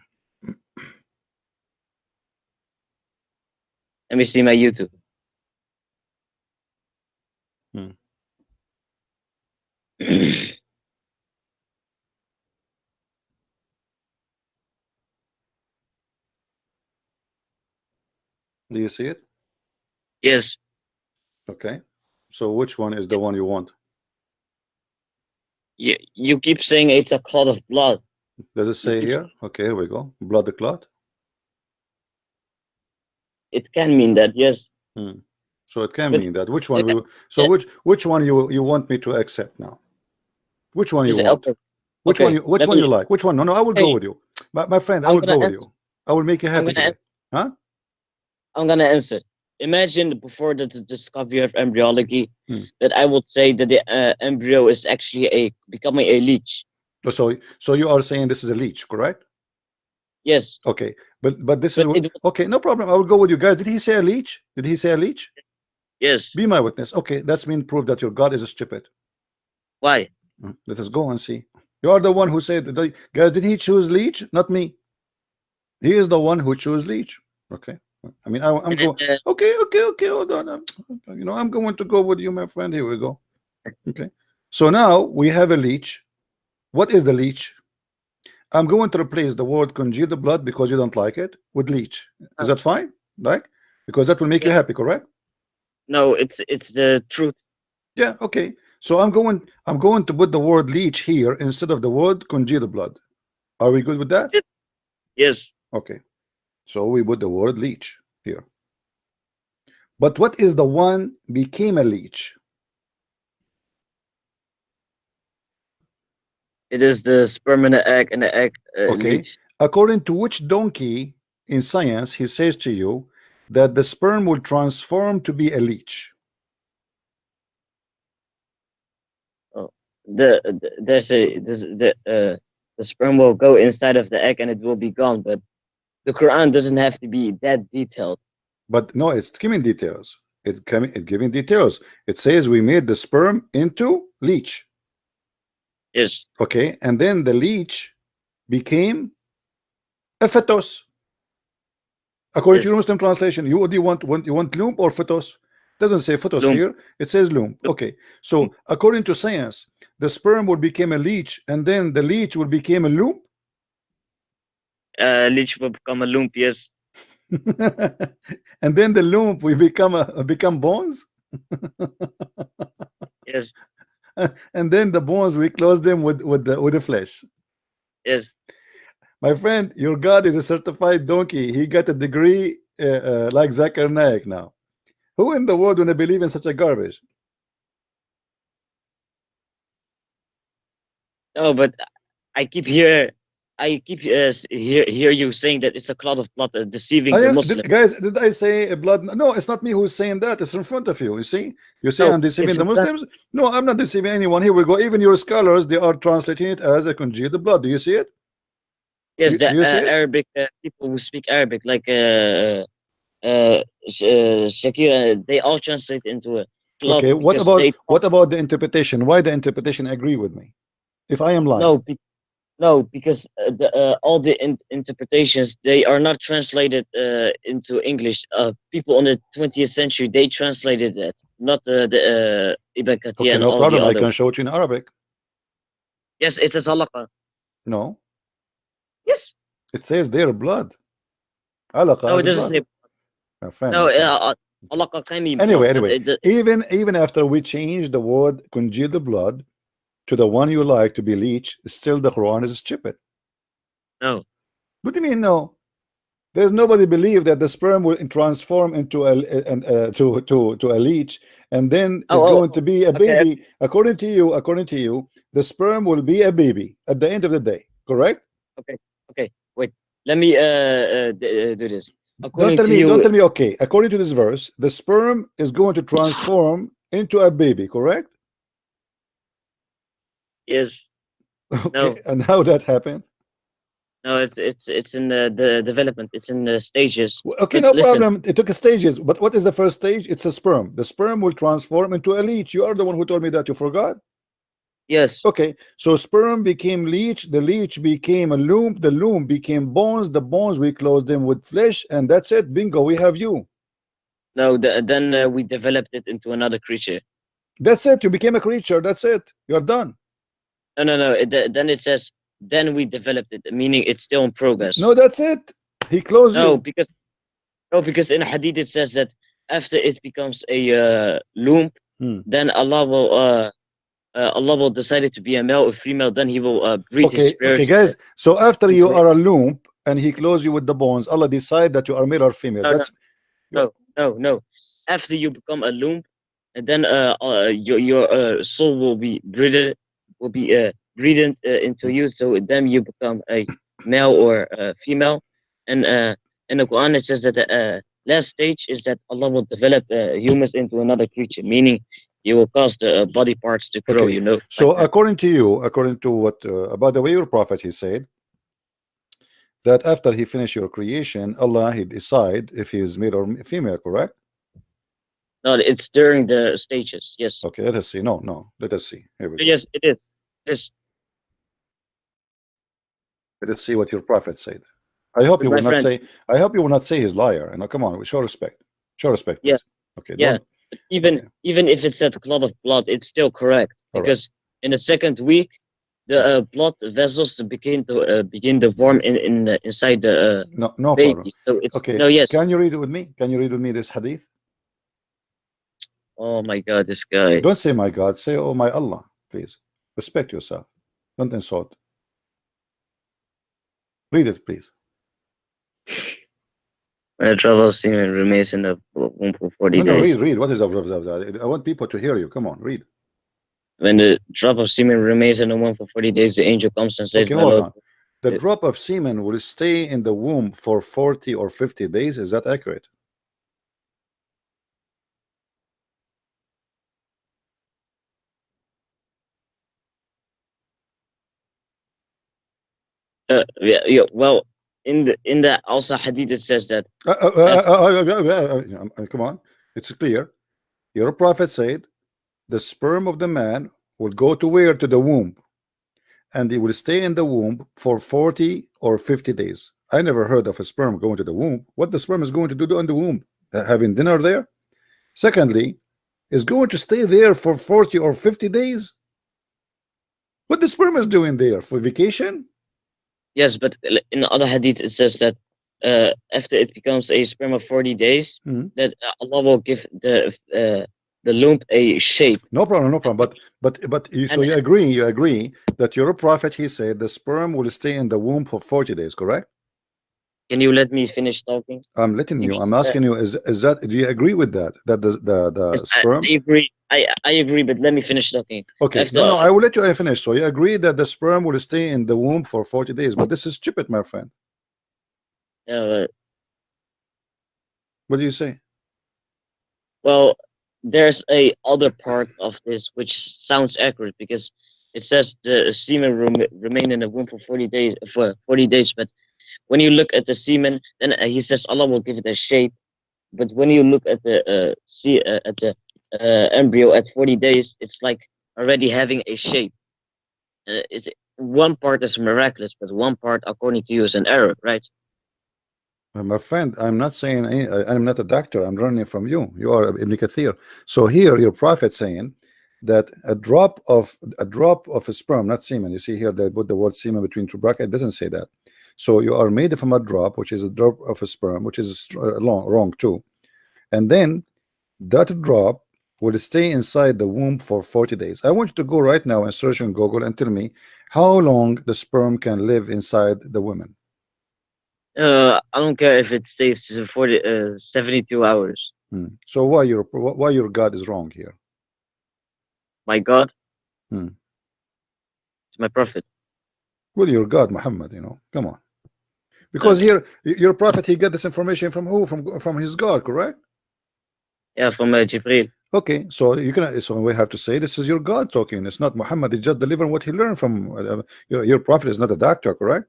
Speaker 2: Let me see my YouTube.
Speaker 1: Hmm. Do you see it?
Speaker 2: Yes.
Speaker 1: Okay. So which one is the one you want?
Speaker 2: You keep saying it's a clot of blood.
Speaker 1: Does it say here? Okay, here we go. Blood the clot.
Speaker 2: It can mean that, yes.
Speaker 1: So it can
Speaker 2: But-
Speaker 1: mean that. Which one? Which one you want me to accept now? Which one you
Speaker 2: Is it-
Speaker 1: want?
Speaker 2: okay.
Speaker 1: Which
Speaker 2: Okay,
Speaker 1: one you
Speaker 2: let
Speaker 1: you
Speaker 2: me-
Speaker 1: like? Which one? No, I will go
Speaker 2: Hey,
Speaker 1: with you. My friend, I
Speaker 2: I'm
Speaker 1: will go
Speaker 2: gonna
Speaker 1: with
Speaker 2: answer-
Speaker 1: you. I will make you
Speaker 2: I'm
Speaker 1: happy
Speaker 2: gonna
Speaker 1: today. Huh?
Speaker 2: I'm gonna answer. Imagine before the discovery of embryology, that I would say that the embryo is actually becoming a leech.
Speaker 1: So you are saying this is a leech, correct?
Speaker 2: Yes.
Speaker 1: Okay, but this
Speaker 2: But
Speaker 1: is
Speaker 2: it-
Speaker 1: okay. No problem. I will go with you guys. Did he say a leech? Did he say a leech?
Speaker 2: Yes.
Speaker 1: Be my witness. Okay, that's mean proof that your God is stupid.
Speaker 2: Why?
Speaker 1: Let us go and see. You are the one who said, guys, did he choose leech? Not me. He is the one who chose leech. Okay. I mean, I'm going. Okay. Hold on. You know, I'm going to go with you, my friend. Here we go. Okay. So now we have a leech. What is the leech? I'm going to replace the word congealed blood because you don't like it with leech. Is that fine? Like, because that will make you happy, correct?
Speaker 2: No, it's the truth.
Speaker 1: Yeah. Okay. So I'm going to put the word leech here instead of the word congealed blood. Are we good with that?
Speaker 2: Yes.
Speaker 1: Okay. So we put the word leech here. But what is the one became a leech?
Speaker 2: It is the sperm and the egg, and the egg.
Speaker 1: Okay.
Speaker 2: Leech.
Speaker 1: According to which donkey in science he says to you that the sperm will transform to be a leech?
Speaker 2: The sperm will go inside of the egg and it will be gone, but the Quran doesn't have to be that detailed.
Speaker 1: But no, it's giving details. It's giving details. It says we made the sperm into leech.
Speaker 2: Yes.
Speaker 1: Okay, and then the leech became a fetus. According to your Muslim translation, what do you want? You want loom or fetus? Doesn't say fetus
Speaker 2: Loom.
Speaker 1: here. It says loom. Okay, so according to science, the sperm will become a leech, and then the leech will become a loom.
Speaker 2: Leech will become a lump. Yes.
Speaker 1: And then the loom will become bones.
Speaker 2: Yes.
Speaker 1: And then the bones we close them with the flesh.
Speaker 2: Yes.
Speaker 1: My friend, your God is a certified donkey. He got a degree like Zakir Naik now. Who in the world wanna believe in such a garbage?
Speaker 2: No, but I keep hear you saying that it's a cloud of blood, deceiving the Muslim.
Speaker 1: Guys, did I say a blood? No, it's not me who's saying that. It's in front of you. You see? You say
Speaker 2: No,
Speaker 1: I'm deceiving
Speaker 2: it's
Speaker 1: the
Speaker 2: not.
Speaker 1: Muslims? No, I'm not deceiving anyone. Here we go. Even your scholars, they are translating it as a congealed blood. Do you see it?
Speaker 2: Yes,
Speaker 1: Do you see it?
Speaker 2: Arabic people who speak Arabic, like Shakira, they all translate into a cloud.
Speaker 1: Okay, what
Speaker 2: because
Speaker 1: about the interpretation? Why the interpretation agree with me? If I am lying.
Speaker 2: No, because all the interpretations, they are not translated into English. People in the 20th century, they translated it, not the Ibn Kathir
Speaker 1: Okay,
Speaker 2: and
Speaker 1: no
Speaker 2: all
Speaker 1: problem.
Speaker 2: the
Speaker 1: I
Speaker 2: other.
Speaker 1: can show it in Arabic.
Speaker 2: Yes, it is halaqa.
Speaker 1: No,
Speaker 2: Yes.
Speaker 1: it says their blood. Alaqa
Speaker 2: No, it
Speaker 1: is
Speaker 2: doesn't
Speaker 1: blood.
Speaker 2: say.
Speaker 1: My friend,
Speaker 2: No,
Speaker 1: my friend.
Speaker 2: alaqa can mean
Speaker 1: Anyway,
Speaker 2: blood, but
Speaker 1: anyway, even after we change the word congealed blood to the one you like to be leech, still the Quran is stupid.
Speaker 2: no.
Speaker 1: What do you mean no? There's nobody believe that the sperm will transform into to a leech, and then is going to be a
Speaker 2: Okay,
Speaker 1: baby. According to you, the sperm will be a baby at the end of the day. Correct?
Speaker 2: okay. Wait, let me do this.
Speaker 1: Don't
Speaker 2: According
Speaker 1: tell
Speaker 2: to
Speaker 1: me. Don't
Speaker 2: you,
Speaker 1: tell me. Okay. According to this verse, the sperm is going to transform into a baby. Correct?
Speaker 2: is
Speaker 1: Okay.
Speaker 2: no,
Speaker 1: And how that happened?
Speaker 2: no. It's in the development. It's in the stages.
Speaker 1: Okay,
Speaker 2: But
Speaker 1: no
Speaker 2: listen,
Speaker 1: problem. It took stages, but what is the first stage? It's a sperm. The sperm will transform into a leech. You are the one who told me that. You forgot.
Speaker 2: yes,
Speaker 1: Okay, so sperm became leech, the leech became a loom, the loom became bones, the bones we close them with flesh, and that's it. Bingo, we have you.
Speaker 2: no. Then we developed it into another creature.
Speaker 1: That's it. You became a creature. That's it. You're done.
Speaker 2: No. Then it says then we developed it, meaning it's still in progress.
Speaker 1: No, that's it. He closed
Speaker 2: No,
Speaker 1: you.
Speaker 2: because in Hadith it says that after it becomes a loom, then Allah will decide it to be a male or female. Then He will breathe His
Speaker 1: Okay,
Speaker 2: spirit
Speaker 1: guys. So after you
Speaker 2: into it.
Speaker 1: are a loom and he closed you with the bones, Allah decide that you are male or female.
Speaker 2: No, no,
Speaker 1: That's
Speaker 2: no. After you become a loom, and then your soul will be breathed into you. So then you become a male or female. And in the Quran it says that the last stage is that Allah will develop humans into another creature, meaning He will cause the body parts to grow.
Speaker 1: okay.
Speaker 2: You know,
Speaker 1: So
Speaker 2: like that.
Speaker 1: according to you, according to what about the way your prophet, he said that after he finished your creation, Allah he decide if he is male or female, correct?
Speaker 2: No, it's during the stages. Yes,
Speaker 1: Okay, let us see. No, let us see. Here we go.
Speaker 2: yes, it is. Yes,
Speaker 1: Let us see what your prophet said. I hope
Speaker 2: but
Speaker 1: you
Speaker 2: my
Speaker 1: will not
Speaker 2: friend.
Speaker 1: say. I hope you will not say he's liar. And come on, show respect. Show respect,
Speaker 2: Yeah,
Speaker 1: please. Okay,
Speaker 2: yeah.
Speaker 1: don't.
Speaker 2: Even
Speaker 1: Okay,
Speaker 2: even if it's a clot of blood, it's still correct
Speaker 1: all right.
Speaker 2: because in the second week, the blood vessels begin to form inside the
Speaker 1: No
Speaker 2: baby.
Speaker 1: problem.
Speaker 2: So it's
Speaker 1: Okay,
Speaker 2: no, yes.
Speaker 1: can you read it with me? Can you read with me this hadith?
Speaker 2: Oh my God, this guy.
Speaker 1: Don't say my God. Say oh my Allah, please. Respect yourself. Don't insult. Read it, please.
Speaker 2: When a drop of semen remains in the womb for 40
Speaker 1: No,
Speaker 2: days.
Speaker 1: read. What is I want people to hear you. Come on, read.
Speaker 2: When the drop of semen remains in the womb for 40 days, the angel comes and says,
Speaker 1: Okay,
Speaker 2: "My
Speaker 1: hold
Speaker 2: Lord."
Speaker 1: on. The drop of semen will stay in the womb for 40 or 50 days. Is that accurate?
Speaker 2: Yeah. Well, in the also hadith it says that.
Speaker 1: Come on. It's clear. Your prophet said the sperm of the man will go to where? To the womb. And it will stay in the womb for 40 or 50 days. I never heard of a sperm going to the womb. What the sperm is going to do in the womb? Having dinner there? Secondly, is going to stay there for 40 or 50 days? What the sperm is doing there? For vacation?
Speaker 2: Yes, but in the other hadith it says that after it becomes a sperm of 40 days, that Allah will give the loom a shape.
Speaker 1: No problem, no problem. But you, so
Speaker 2: And
Speaker 1: you agree that your prophet he said the sperm will stay in the womb for 40 days, correct?
Speaker 2: can you let me finish talking?
Speaker 1: I'm letting you.
Speaker 2: Because,
Speaker 1: I'm asking you. Is that? Do you agree with that? That the
Speaker 2: yes,
Speaker 1: sperm?
Speaker 2: I agree. I agree, but let me finish talking.
Speaker 1: Okay.
Speaker 2: After,
Speaker 1: No. I will let you finish. So you agree that the sperm will stay in the womb for 40 days. But this is stupid, my friend. What do you say?
Speaker 2: well, there's a other part of this which sounds accurate because it says the semen remain in the womb for 40 days. But when you look at the semen, then he says Allah will give it a shape. But when you look at the embryo at 40 days, it's like already having a shape. It's one part is miraculous, but one part, according to you, is an error, right?
Speaker 1: My friend, I'm not saying I'm not a doctor. I'm learning from you. You are Ibn Kathir. So here, your prophet saying that a drop of a sperm, not semen. You see here they put the word semen between two brackets. It doesn't say that. So you are made from a drop, which is a drop of a sperm, which is wrong too. And then that drop will stay inside the womb for 40 days. I want you to go right now and search on Google and tell me how long the sperm can live inside the woman.
Speaker 2: I don't care if it stays 72 hours.
Speaker 1: So why your God is wrong here?
Speaker 2: My God,
Speaker 1: Hmm.
Speaker 2: it's my prophet.
Speaker 1: Well, your God, Muhammad, come on. Because here, your prophet, he got this information from who? From his God, correct?
Speaker 2: Yeah, from Jibril.
Speaker 1: Okay, so so we have to say this is your God talking. It's not Muhammad. He's just delivering what he learned from your prophet is not a doctor, correct?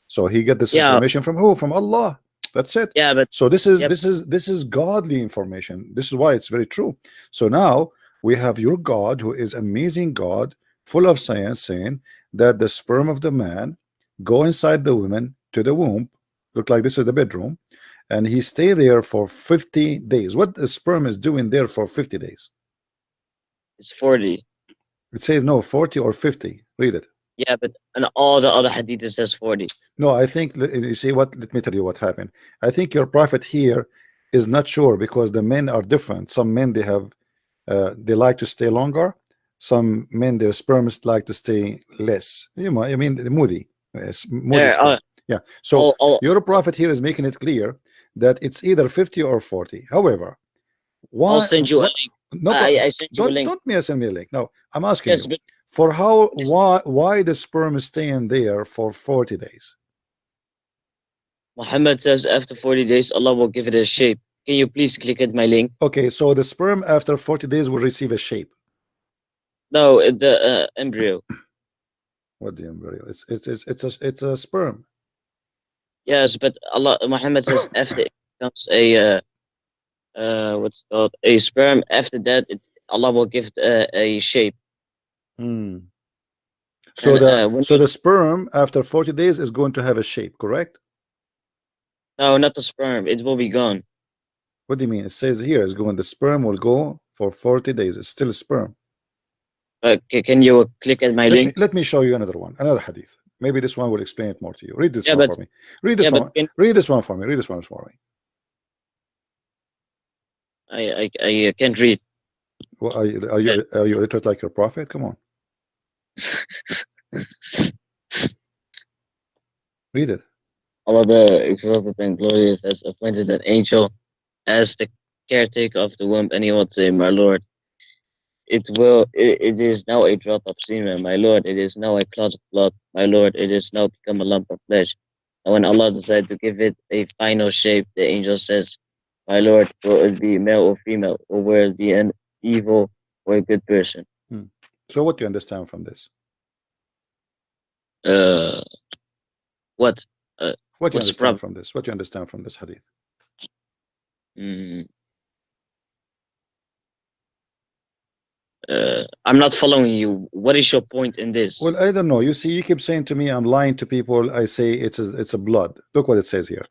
Speaker 1: So he get this
Speaker 2: Yeah,
Speaker 1: information from who? From Allah. That's it.
Speaker 2: yeah, but
Speaker 1: So this is
Speaker 2: yep.
Speaker 1: this is godly information. This is why it's very true. So now we have your God, who is amazing God, full of science, saying that the sperm of the man go inside the woman to the womb. Look like this is the bedroom, and he stay there for 50 days. What the sperm is doing there for 50 days?
Speaker 2: It's 40.
Speaker 1: It says no 40 or 50. Read it.
Speaker 2: Yeah, but and all the other hadith it says 40.
Speaker 1: No, I think you see what. Let me tell you what happened. I think your prophet here is not sure because the men are different. Some men they have they like to stay longer. Some men their sperms like to stay less. I mean moody, moody
Speaker 2: There,
Speaker 1: sperm. Yeah. So
Speaker 2: all,
Speaker 1: your prophet here is making it clear that it's either 50 or 40. However,
Speaker 2: I'll
Speaker 1: why?
Speaker 2: send you a
Speaker 1: What?
Speaker 2: link.
Speaker 1: No,
Speaker 2: I sent you a
Speaker 1: don't
Speaker 2: link.
Speaker 1: send me a link. No, I'm asking
Speaker 2: Yes,
Speaker 1: you
Speaker 2: but
Speaker 1: for how
Speaker 2: it's,
Speaker 1: why the sperm is staying there for 40 days.
Speaker 2: Muhammad says after 40 days, Allah will give it a shape. Can you please click at my link?
Speaker 1: Okay, so the sperm after 40 days will receive a shape.
Speaker 2: No, the embryo.
Speaker 1: What the embryo? It's a sperm.
Speaker 2: Yes, but Muhammad says after it becomes a what's it called a sperm. After that, Allah will give it a shape.
Speaker 1: Hmm. So
Speaker 2: And when
Speaker 1: the sperm after 40 days is going to have a shape, correct?
Speaker 2: no, not the sperm. It will be gone.
Speaker 1: What do you mean? It says here it's going. The sperm will go for 40 days. It's still a sperm.
Speaker 2: Can you click at my link?
Speaker 1: Let me show you another one, another hadith. Maybe this one will explain it more to you. Read this
Speaker 2: Yeah,
Speaker 1: one
Speaker 2: but
Speaker 1: for me. Read this
Speaker 2: yeah,
Speaker 1: one.
Speaker 2: but
Speaker 1: Read this one for me. Read this one for me.
Speaker 2: I can't read.
Speaker 1: Well, are you illiterate like your prophet? Come on. Read it.
Speaker 2: Allah the Exalted and Glorious has appointed an angel as the caretaker of the womb, and he will say, "My Lord, it is now a drop of semen. My Lord, it is now a clot of blood. My Lord, it is now become a lump of flesh." And when Allah decides to give it a final shape, the angel says, "My Lord, will it be male or female, or will it be an evil or a good person?"
Speaker 1: So what do you understand from this?
Speaker 2: What?
Speaker 1: What do you
Speaker 2: What's the
Speaker 1: understand
Speaker 2: problem?
Speaker 1: from this? What do you understand from this hadith?
Speaker 2: I'm not following you. What is your point in this?
Speaker 1: Well, I don't know. You see, you keep saying to me, I'm lying to people. I say it's a blood. Look what it says here.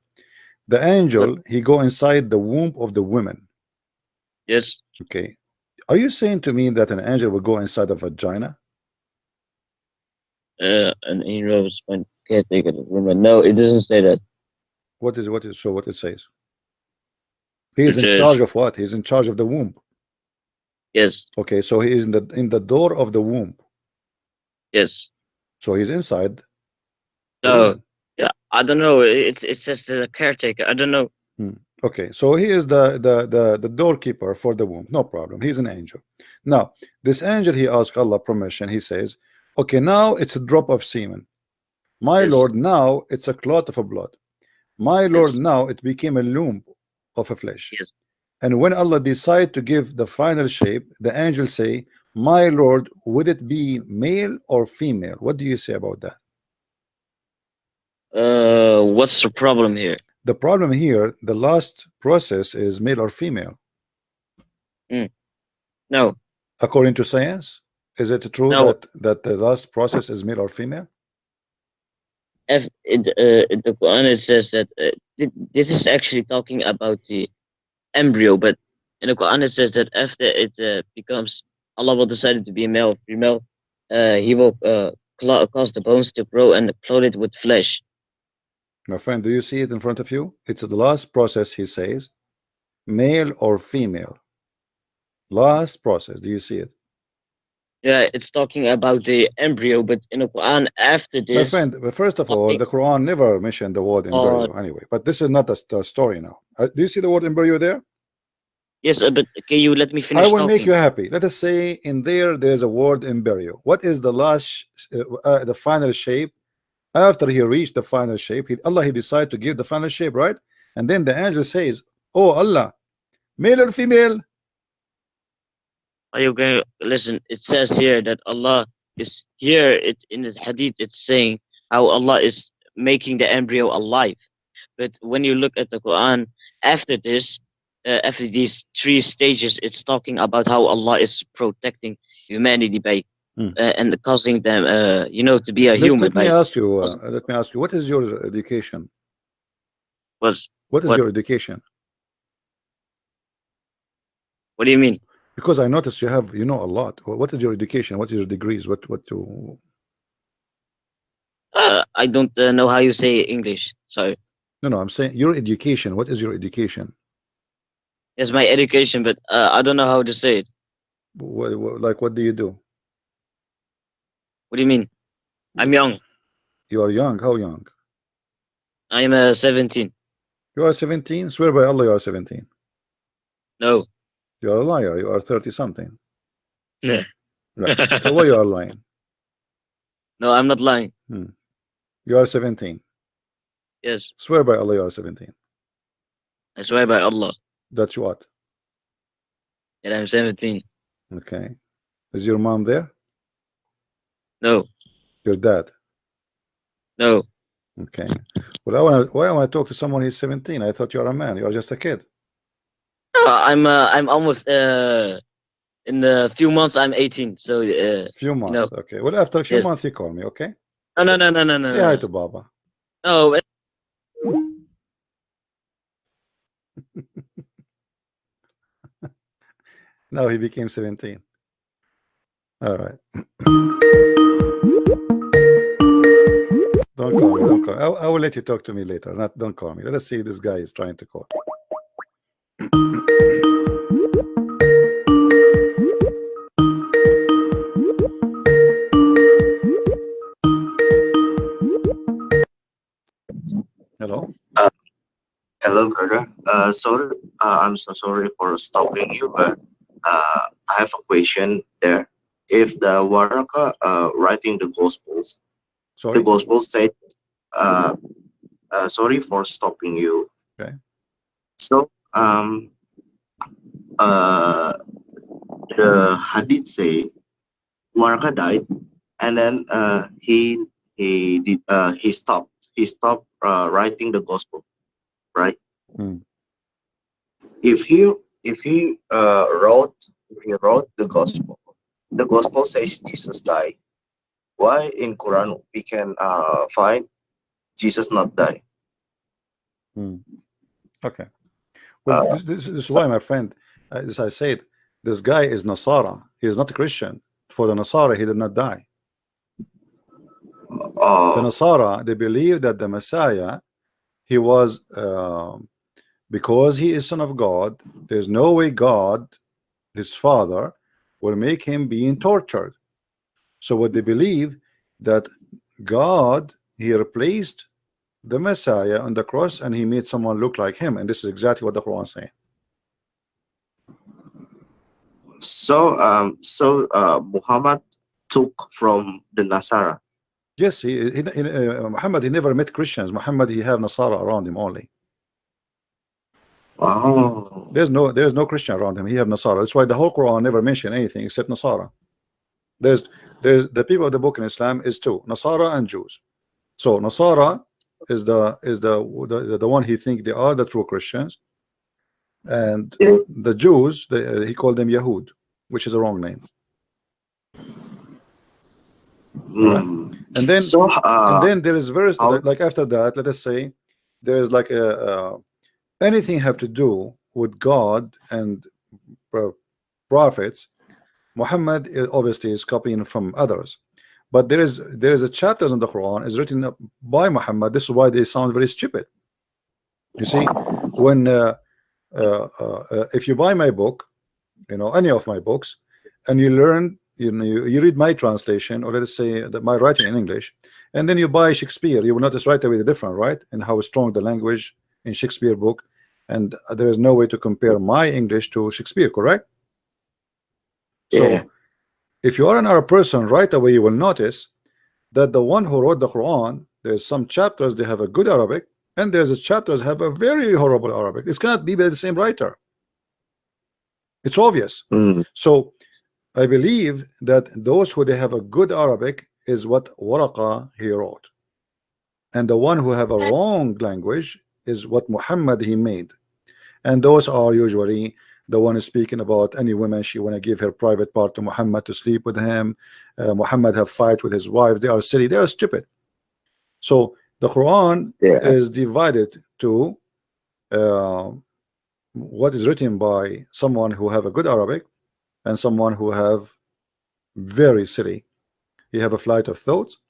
Speaker 1: The angel, he go inside the womb of the women.
Speaker 2: Yes.
Speaker 1: Okay. Are you saying to me that an angel will go inside a vagina?
Speaker 2: An angel was when caretaker of women. No, it doesn't say that.
Speaker 1: What it says? He is
Speaker 2: It
Speaker 1: in
Speaker 2: says
Speaker 1: charge of what? He's in charge of the womb.
Speaker 2: yes.
Speaker 1: Okay, so he is in the door of the womb.
Speaker 2: Yes.
Speaker 1: So he's inside the
Speaker 2: No.
Speaker 1: woman.
Speaker 2: Yeah. I don't know. It says the caretaker. I don't know.
Speaker 1: Okay, so he is the doorkeeper for the womb. No problem. He's an angel. Now, this angel, he asks Allah permission. He says, okay, now it's a drop of semen. My
Speaker 2: Yes.
Speaker 1: Lord, now it's a clot of a blood. My Lord,
Speaker 2: Yes.
Speaker 1: now it became a loom of a flesh.
Speaker 2: Yes.
Speaker 1: And when Allah decide to give the final shape, the angel say, my Lord, would it be male or female? What do you say about that?
Speaker 2: What's the problem here?
Speaker 1: The problem here, the last process is male or female.
Speaker 2: No.
Speaker 1: According to science, is it true
Speaker 2: No.
Speaker 1: that the last process is male or female?
Speaker 2: In the Quran it says that this is actually talking about the embryo, but in the Quran it says that after it becomes, Allah will decide to be a male or female, He will cause the bones to grow and clothe it with flesh.
Speaker 1: My friend, do you see it in front of you? It's the last process, he says, male or female. Last process. Do you see it?
Speaker 2: Yeah, it's talking about the embryo, but in the Quran after
Speaker 1: My
Speaker 2: this,
Speaker 1: friend, but first of all, the Quran never mentioned the word embryo anyway. But this is not the story now. Do you see the word embryo there?
Speaker 2: yes, but can you let me finish
Speaker 1: I will
Speaker 2: talking?
Speaker 1: make you happy. Let us say in there's a word embryo. What is the last, the final shape? After he reached the final shape, he decided to give the final shape, right? And then the angel says, "Oh Allah, male or female?"
Speaker 2: Are you going? Listen, it says here that Allah is here. It in the hadith, it's saying how Allah is making the embryo alive. But when you look at the Quran, after this, after these three stages, it's talking about how Allah is protecting humanity by and causing them, you know, to be a human.
Speaker 1: Let me ask you. What is your education? What is your education?
Speaker 2: What do you mean?
Speaker 1: Because I noticed you know a lot. What is your education? What is your degrees? What to?
Speaker 2: I don't know how you say English. Sorry.
Speaker 1: No, I'm saying your education. What is your education?
Speaker 2: It's my education, but I don't know how to say it.
Speaker 1: Like, what do you do?
Speaker 2: What do you mean? I'm young.
Speaker 1: You are young. How young?
Speaker 2: I'm 17.
Speaker 1: You are 17? Swear by Allah you are 17.
Speaker 2: No.
Speaker 1: You are a liar. You are 30 something.
Speaker 2: Yeah.
Speaker 1: Right. So why you are lying?
Speaker 2: No, I'm not lying.
Speaker 1: You are 17.
Speaker 2: Yes.
Speaker 1: Swear by Allah you are 17.
Speaker 2: I swear by Allah.
Speaker 1: That's what?
Speaker 2: And I'm 17.
Speaker 1: Okay. Is your mom there?
Speaker 2: No.
Speaker 1: Your dad?
Speaker 2: No.
Speaker 1: Okay. Well, why am I talk to someone who's 17? I thought you are a man. You are just a kid.
Speaker 2: I'm almost in a few months I'm 18. So
Speaker 1: few months.
Speaker 2: You know,
Speaker 1: okay. Well, after a few months you call me. Okay.
Speaker 2: No.
Speaker 1: Say hi to Baba.
Speaker 2: No.
Speaker 1: Now he became 17. All right. Don't call me. Don't call me. I will let you talk to me later. Don't call me. Let us see. This guy is trying to call. Hello.
Speaker 3: Hello, brother. Sorry, I'm so sorry for stopping you, but I have a question there. If the Waraka writing the Gospels,
Speaker 1: sorry?
Speaker 3: The Gospels said, sorry for stopping you.
Speaker 1: Okay.
Speaker 3: So, the Hadith say Waraka died, and then he stopped writing the Gospel, right? If he wrote the gospel says Jesus died. Why in Quran we can find Jesus not die?
Speaker 1: Okay. Well, this is why, my friend, as I said, this guy is Nasara. He is not a Christian. For the Nasara, he did not die. The Nasara, they believe that the Messiah, he was because he is son of God. There's no way God, his father, will make him being tortured. So what they believe, that God, he replaced the Messiah on the cross and he made someone look like him, and this is exactly what the Quran is saying.
Speaker 3: So Muhammad took from the Nasara.
Speaker 1: Yes, Muhammad, he never met Christians. Muhammad, he have Nasara around him only.
Speaker 3: Oh.
Speaker 1: There's no Christian around him. He have Nasara. That's why the whole Quran never mentioned anything except Nasara. There's the people of the book in Islam is two, Nasara and Jews. So Nasara is the one he think they are the true Christians, and the Jews, he called them Yahud, which is a wrong name. Right? And then there is verse like after that, let us say there is like anything have to do with God and prophets. Muhammad obviously is copying from others, but there is a chapters in the Quran is written by Muhammad. This is why they sound very stupid. You see, when if you buy my book, you know, any of my books, and you learn, you know, you read my translation, or let us say that my writing in English, and then you buy Shakespeare, you will notice right away the difference, right, and how strong the language in Shakespeare book, and there is no way to compare my English to Shakespeare, correct?
Speaker 3: Yeah.
Speaker 1: So if you are an Arab person, right away you will notice that the one who wrote the Quran, there's some chapters they have a good Arabic, and there's a chapters have a very horrible Arabic. It cannot be by the same writer. It's obvious. So I believe that those who they have a good Arabic is what Waraqa he wrote, and the one who have a wrong language is what Muhammad he made, and those are usually the one is speaking about any woman she want to give her private part to Muhammad to sleep with him. Muhammad have fight with his wife. They are silly. They are stupid. So the Quran is divided to what is written by someone who have a good Arabic and someone who have very silly. He have a flight of thoughts.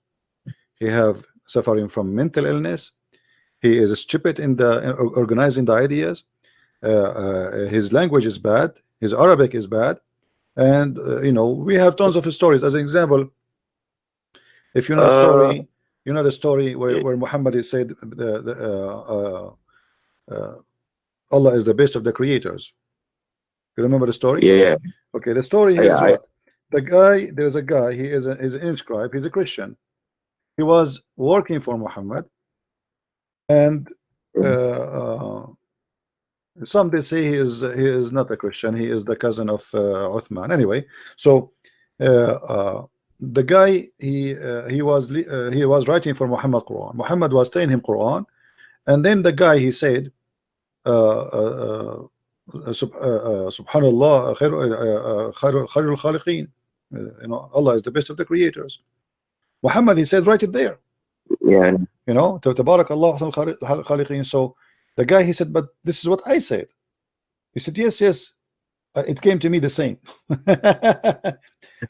Speaker 1: He have suffering from mental illness. He is stupid in the organizing the ideas. His language is bad. His Arabic is bad, and you know, we have tons of stories. As an example, if you know the story, you know the story where Muhammad is said Allah is the best of the creators. You remember the story?
Speaker 3: Yeah.
Speaker 1: Okay, the story is what? The guy, there's a guy, he is an inscribe, he's a Christian. He was working for Muhammad, and some they say he is not a Christian, he is the cousin of Uthman. Anyway, so the guy he was writing for Muhammad Quran. Muhammad was telling him Quran, and then the guy he said Subhanallah, khairul khaliqeen. You know, Allah is the best of the creators. Muhammad he said write it there.
Speaker 3: Yeah.
Speaker 1: You know, Tabarakallah khaliqeen. So the guy he said, but this is what I said. He said, yes, it came to me the same.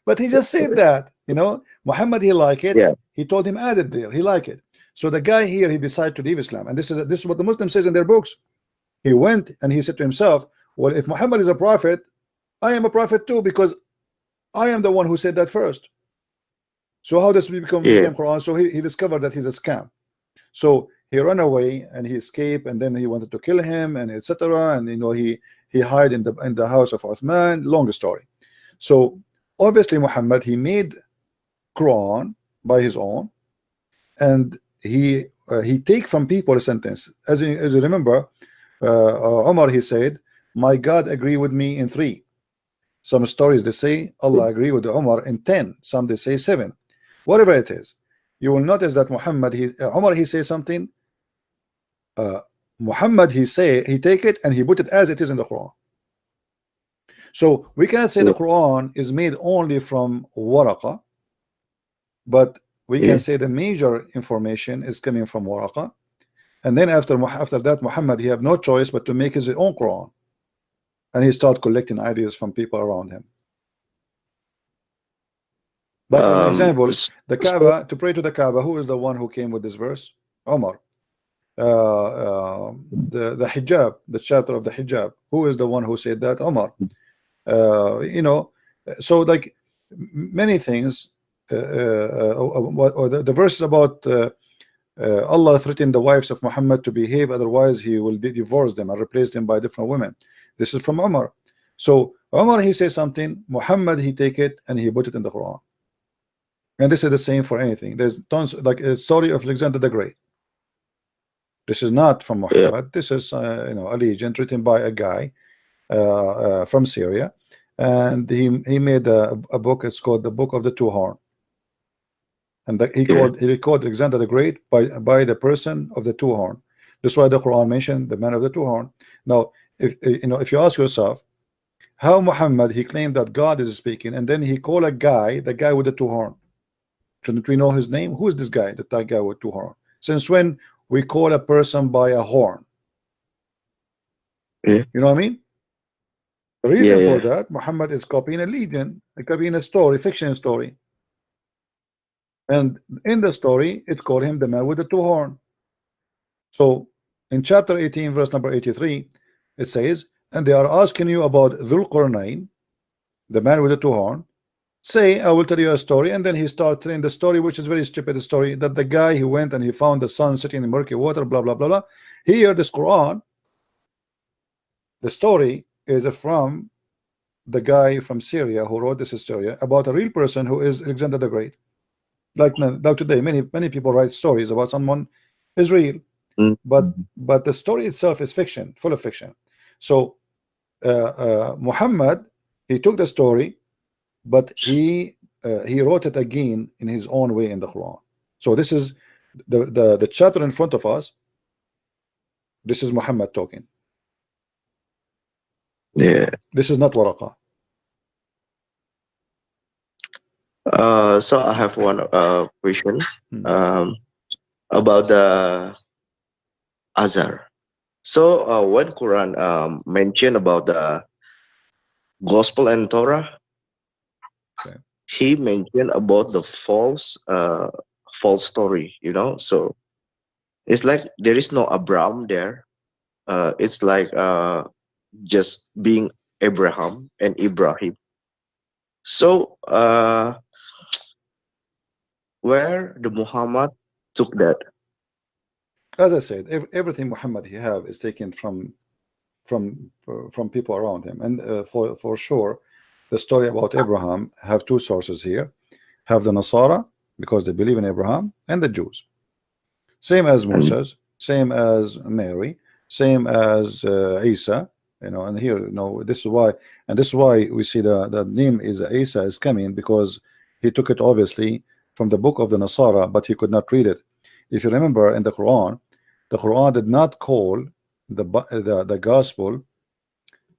Speaker 1: But he just said that, you know, Muhammad he like it.
Speaker 3: Yeah.
Speaker 1: He told him add it there. He like it. So the guy here he decided to leave Islam, and this is what the Muslim says in their books. He went and he said to himself, well, if Muhammad is a prophet, I am a prophet too, because I am the one who said that first. So how does we become Quran? So he discovered that he's a scam. So he ran away and he escaped, and then he wanted to kill him, and etc. And you know, he hid in the house of Uthman. Long story. So obviously Muhammad he made Quran by his own, and he take from people a sentence. As you remember, Umar he said, my God agree with me in 3. Some stories they say Allah agree with Umar in 10. Some they say 7. Whatever it is, you will notice that Muhammad Umar he say something, Muhammad he take it and he put it as it is in the Quran. So we cannot say the Quran is made only from Waraqa, but we can say the major information is coming from Waraqa. And then after that, Muhammad he have no choice but to make his own Quran, and he start collecting ideas from people around him. But as an example, the Kaaba, to pray to the Kaaba, who is the one who came with this verse? Umar. The hijab, the chapter of the hijab, who is the one who said that? Umar. You know, so like many things. The verse about Allah threatened the wives of Muhammad to behave, otherwise he will divorce them and replace them by different women. This is from Umar. So Umar he says something, Muhammad he take it and he put it in the Quran. And this is the same for anything. There's tons, like a story of Alexander the Great. This is not from Muhammad. This is you know, a legend written by a guy from Syria, and he made a book. It's called the Book of the Two Horn. And he called Alexander the Great by the person of the two horn. That's why the Quran mentioned the man of the two horn. Now, if you ask yourself, how Muhammad he claimed that God is speaking, and then he called the guy with the two horn. Shouldn't we know his name? Who is this guy? That guy with two horn. Since when we call a person by a horn? You know what I mean? The reason for that, Muhammad is copying a legend, copying a story, fiction story. And in the story, it called him the man with the two horn. So in chapter 18, verse number 83, it says, and they are asking you about Dhul Qarnayn, the man with the two horn. Say, I will tell you a story. And then he starts telling the story, which is very stupid story, that the guy who went and he found the sun sitting in murky water, blah blah blah blah. Here, this Quran, the story is from the guy from Syria who wrote this story about a real person who is Alexander the Great. Like today, many people write stories about someone is real, but the story itself is fiction, full of fiction. So Muhammad, he took the story, but he wrote it again in his own way in the Quran. So this is the chapter in front of us. This is Muhammad talking.
Speaker 3: Yeah.
Speaker 1: This is not Waraqa.
Speaker 3: So I have one question
Speaker 1: Hmm.
Speaker 3: about the Azhar. So when Quran mentioned about the Gospel and Torah,
Speaker 1: Okay.
Speaker 3: he mentioned about the false story, you know. So it's like there is no Abraham there. It's like just being Abraham and Ibrahim. So where the Muhammad took that?
Speaker 1: As I said, everything Muhammad he have is taken from people around him, and for sure, the story about Abraham have two sources here. Have the Nasara because they believe in Abraham, and the Jews. Same as Moses, same as Mary, same as Isa. You know, and here, you know, this is why, and this is why we see the name is Isa is coming, because he took it obviously from the book of the Nasara, but he could not read it. If you remember in the Quran did not call the gospel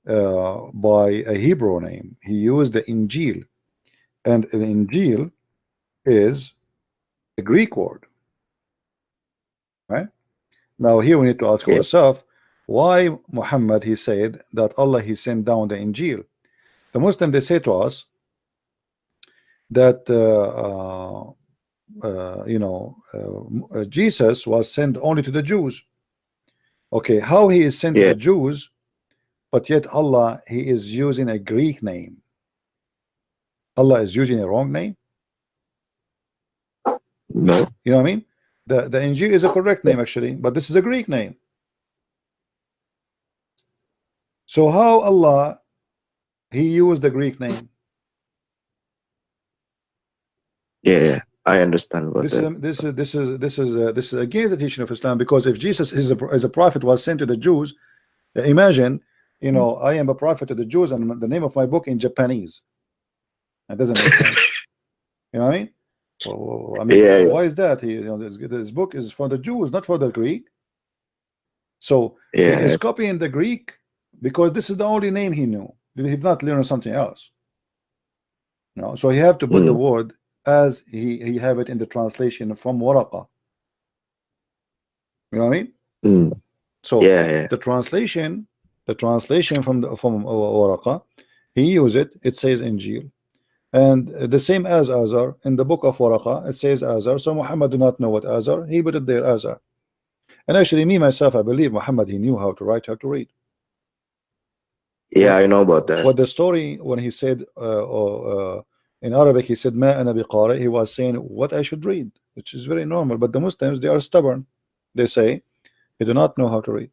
Speaker 1: by a Hebrew name. He used the Injil, and the Injil is a Greek word, right? Now here we need to ask
Speaker 3: Yeah.
Speaker 1: ourselves, why Muhammad he said that Allah he sent down the Injil. The Muslim they say to us that Jesus was sent only to the Jews. Okay, how he is sent to
Speaker 3: Yeah.
Speaker 1: the Jews, but yet Allah he is using a Greek name. Allah is using a wrong name.
Speaker 3: No.
Speaker 1: You know what I mean? The Injil is a correct name actually, but this is a Greek name. So how Allah he used the Greek name?
Speaker 3: Yeah, I understand what
Speaker 1: This is against the teaching of Islam, because if Jesus is a prophet was sent to the Jews, imagine, you know, I am a prophet to the Jews and the name of my book in Japanese. That doesn't make sense. You know what I mean? Well, I mean,
Speaker 3: Yeah, yeah.
Speaker 1: why is that? He, you know, this book is for the Jews, not for the Greek. So he
Speaker 3: Yeah.
Speaker 1: is copying the Greek because this is the only name he knew. He did not learn something else. No, so he have to put the word as he have it in the translation from Waraqa. You know what I mean? So
Speaker 3: Yeah.
Speaker 1: the translation from Waraqa, he use it. It says Injil, and the same as Azar in the book of Waraqa. It says Azar. So Muhammad do not know what Azar. He put it there Azar. And actually, me myself, I believe Muhammad he knew how to write, how to read.
Speaker 3: Yeah, I know about that.
Speaker 1: What the story when he said in Arabic, he said Ma ana biqari, he was saying what I should read, which is very normal. But the Muslims they are stubborn. They say they do not know how to read.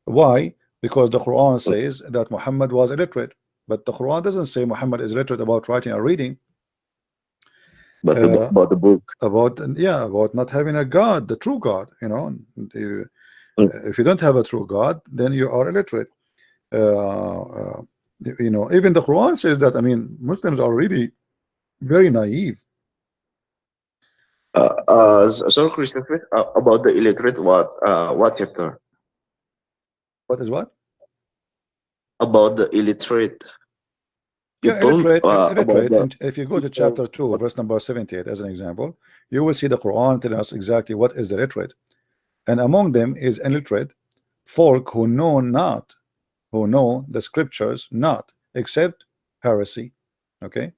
Speaker 1: Why? Because the Quran says that Muhammad was illiterate, but the Quran doesn't say Muhammad is illiterate about writing or reading.
Speaker 3: But about the book.
Speaker 1: About not having a God, the true God. You know, if you don't have a true God, then you are illiterate. You know, even the Quran says that. I mean, Muslims are really very naive.
Speaker 3: So Christopher, about the illiterate, what chapter?
Speaker 1: What is what?
Speaker 3: About the illiterate.
Speaker 1: Yeah,
Speaker 3: People,
Speaker 1: illiterate.
Speaker 3: about the
Speaker 1: And if you go to chapter 2, verse number 78, as an example, you will see the Quran telling us exactly what is the illiterate. And among them is illiterate folk who know the scriptures not, except heresy. Okay,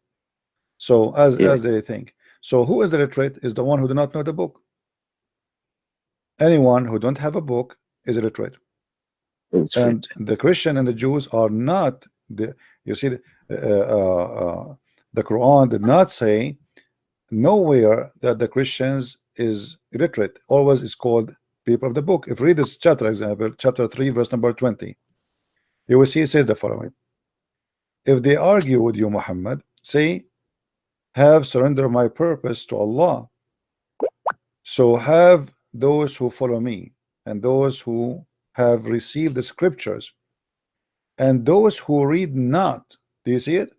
Speaker 1: so as they think. So who is illiterate? Is the one who do not know the book. Anyone who don't have a book is illiterate.
Speaker 3: That's
Speaker 1: And
Speaker 3: right.
Speaker 1: the Christian and the Jews are not the. You see, the Quran did not say nowhere that the Christians is illiterate. Always is called people of the book. If you read this chapter, example, chapter 3, verse number 20, you will see it says the following: if they argue with you, Muhammad, say, have surrendered my purpose to Allah. So have those who follow me, and those who have received the scriptures, and those who read not. Do you see it?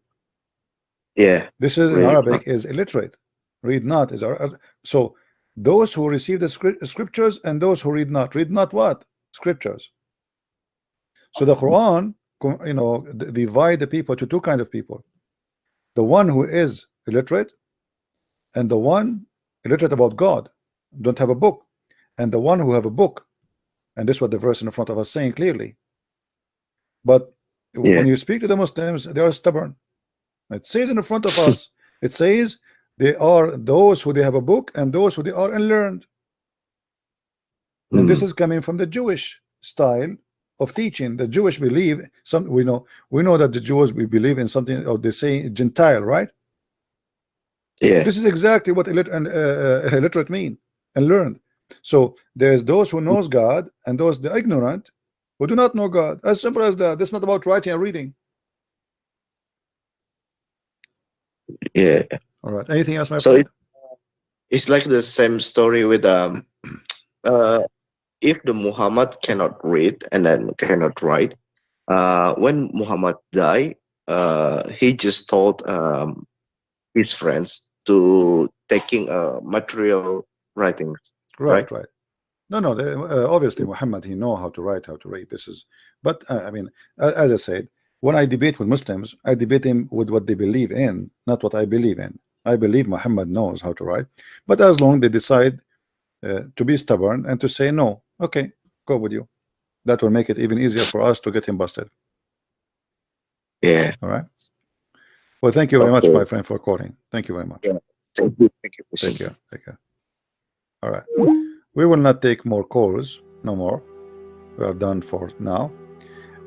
Speaker 3: Yeah.
Speaker 1: This is in
Speaker 3: Read
Speaker 1: Arabic is illiterate. Read not is so those who receive the scriptures and those who read not. Read not what? Scriptures. So the Quran, you know, divide the people to two kind of people: the one who is illiterate, and the one illiterate about God, don't have a book, and the one who have a book. And this is what the verse in front of us saying clearly. But
Speaker 3: Yeah.
Speaker 1: when you speak to the Muslims, they are stubborn. It says in front of us, it says they are those who they have a book and those who they are unlearned. And this is coming from the Jewish style of teaching. The Jewish believe some. We know that the Jews, we believe in something, or they say Gentile, right?
Speaker 3: Yeah.
Speaker 1: This is exactly what illiterate mean, and learned. So there's those who knows God and those the ignorant who do not know God. As simple as that. This is not about writing and reading.
Speaker 3: Yeah.
Speaker 1: All right. Anything else, my
Speaker 3: So
Speaker 1: friend?
Speaker 3: it's like the same story with if the Muhammad cannot read and then cannot write, when Muhammad died, he just told his friends to taking material writings.
Speaker 1: Right. No, obviously Muhammad, he know how to write, how to read. This is, but I mean, as I said, when I debate with Muslims, I debate him with what they believe in, not what I believe in. I believe Muhammad knows how to write, but as long they decide to be stubborn and to say no, okay, go with you. That will make it even easier for us to get him busted.
Speaker 3: Yeah.
Speaker 1: All right. Well, thank you very much,
Speaker 3: Okay.
Speaker 1: my friend, for calling. Thank you very much.
Speaker 3: Yeah. Thank you.
Speaker 1: Take care. Take care. All right. We will not take more calls. No more. We are done for now.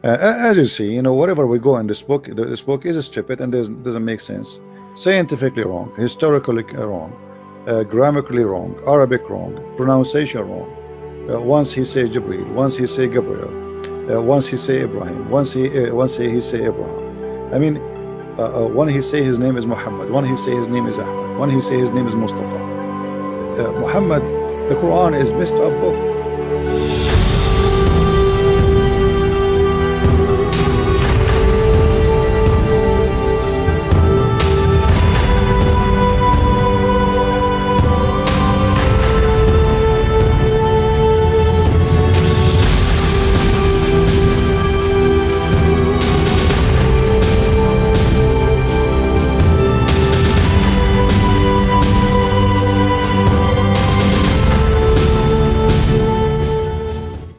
Speaker 1: As you see, you know, whatever we go in this book, this book is stupid and doesn't make sense. Scientifically wrong, historically wrong, grammatically wrong, Arabic wrong, pronunciation wrong. Once he say Jibril, once he say Gabriel, once he say Ibrahim, once he say Abraham. I mean, one he say his name is Muhammad, one he say his name is Ahmad, one he say his name is Mustafa. Muhammad, the Quran is messed up book.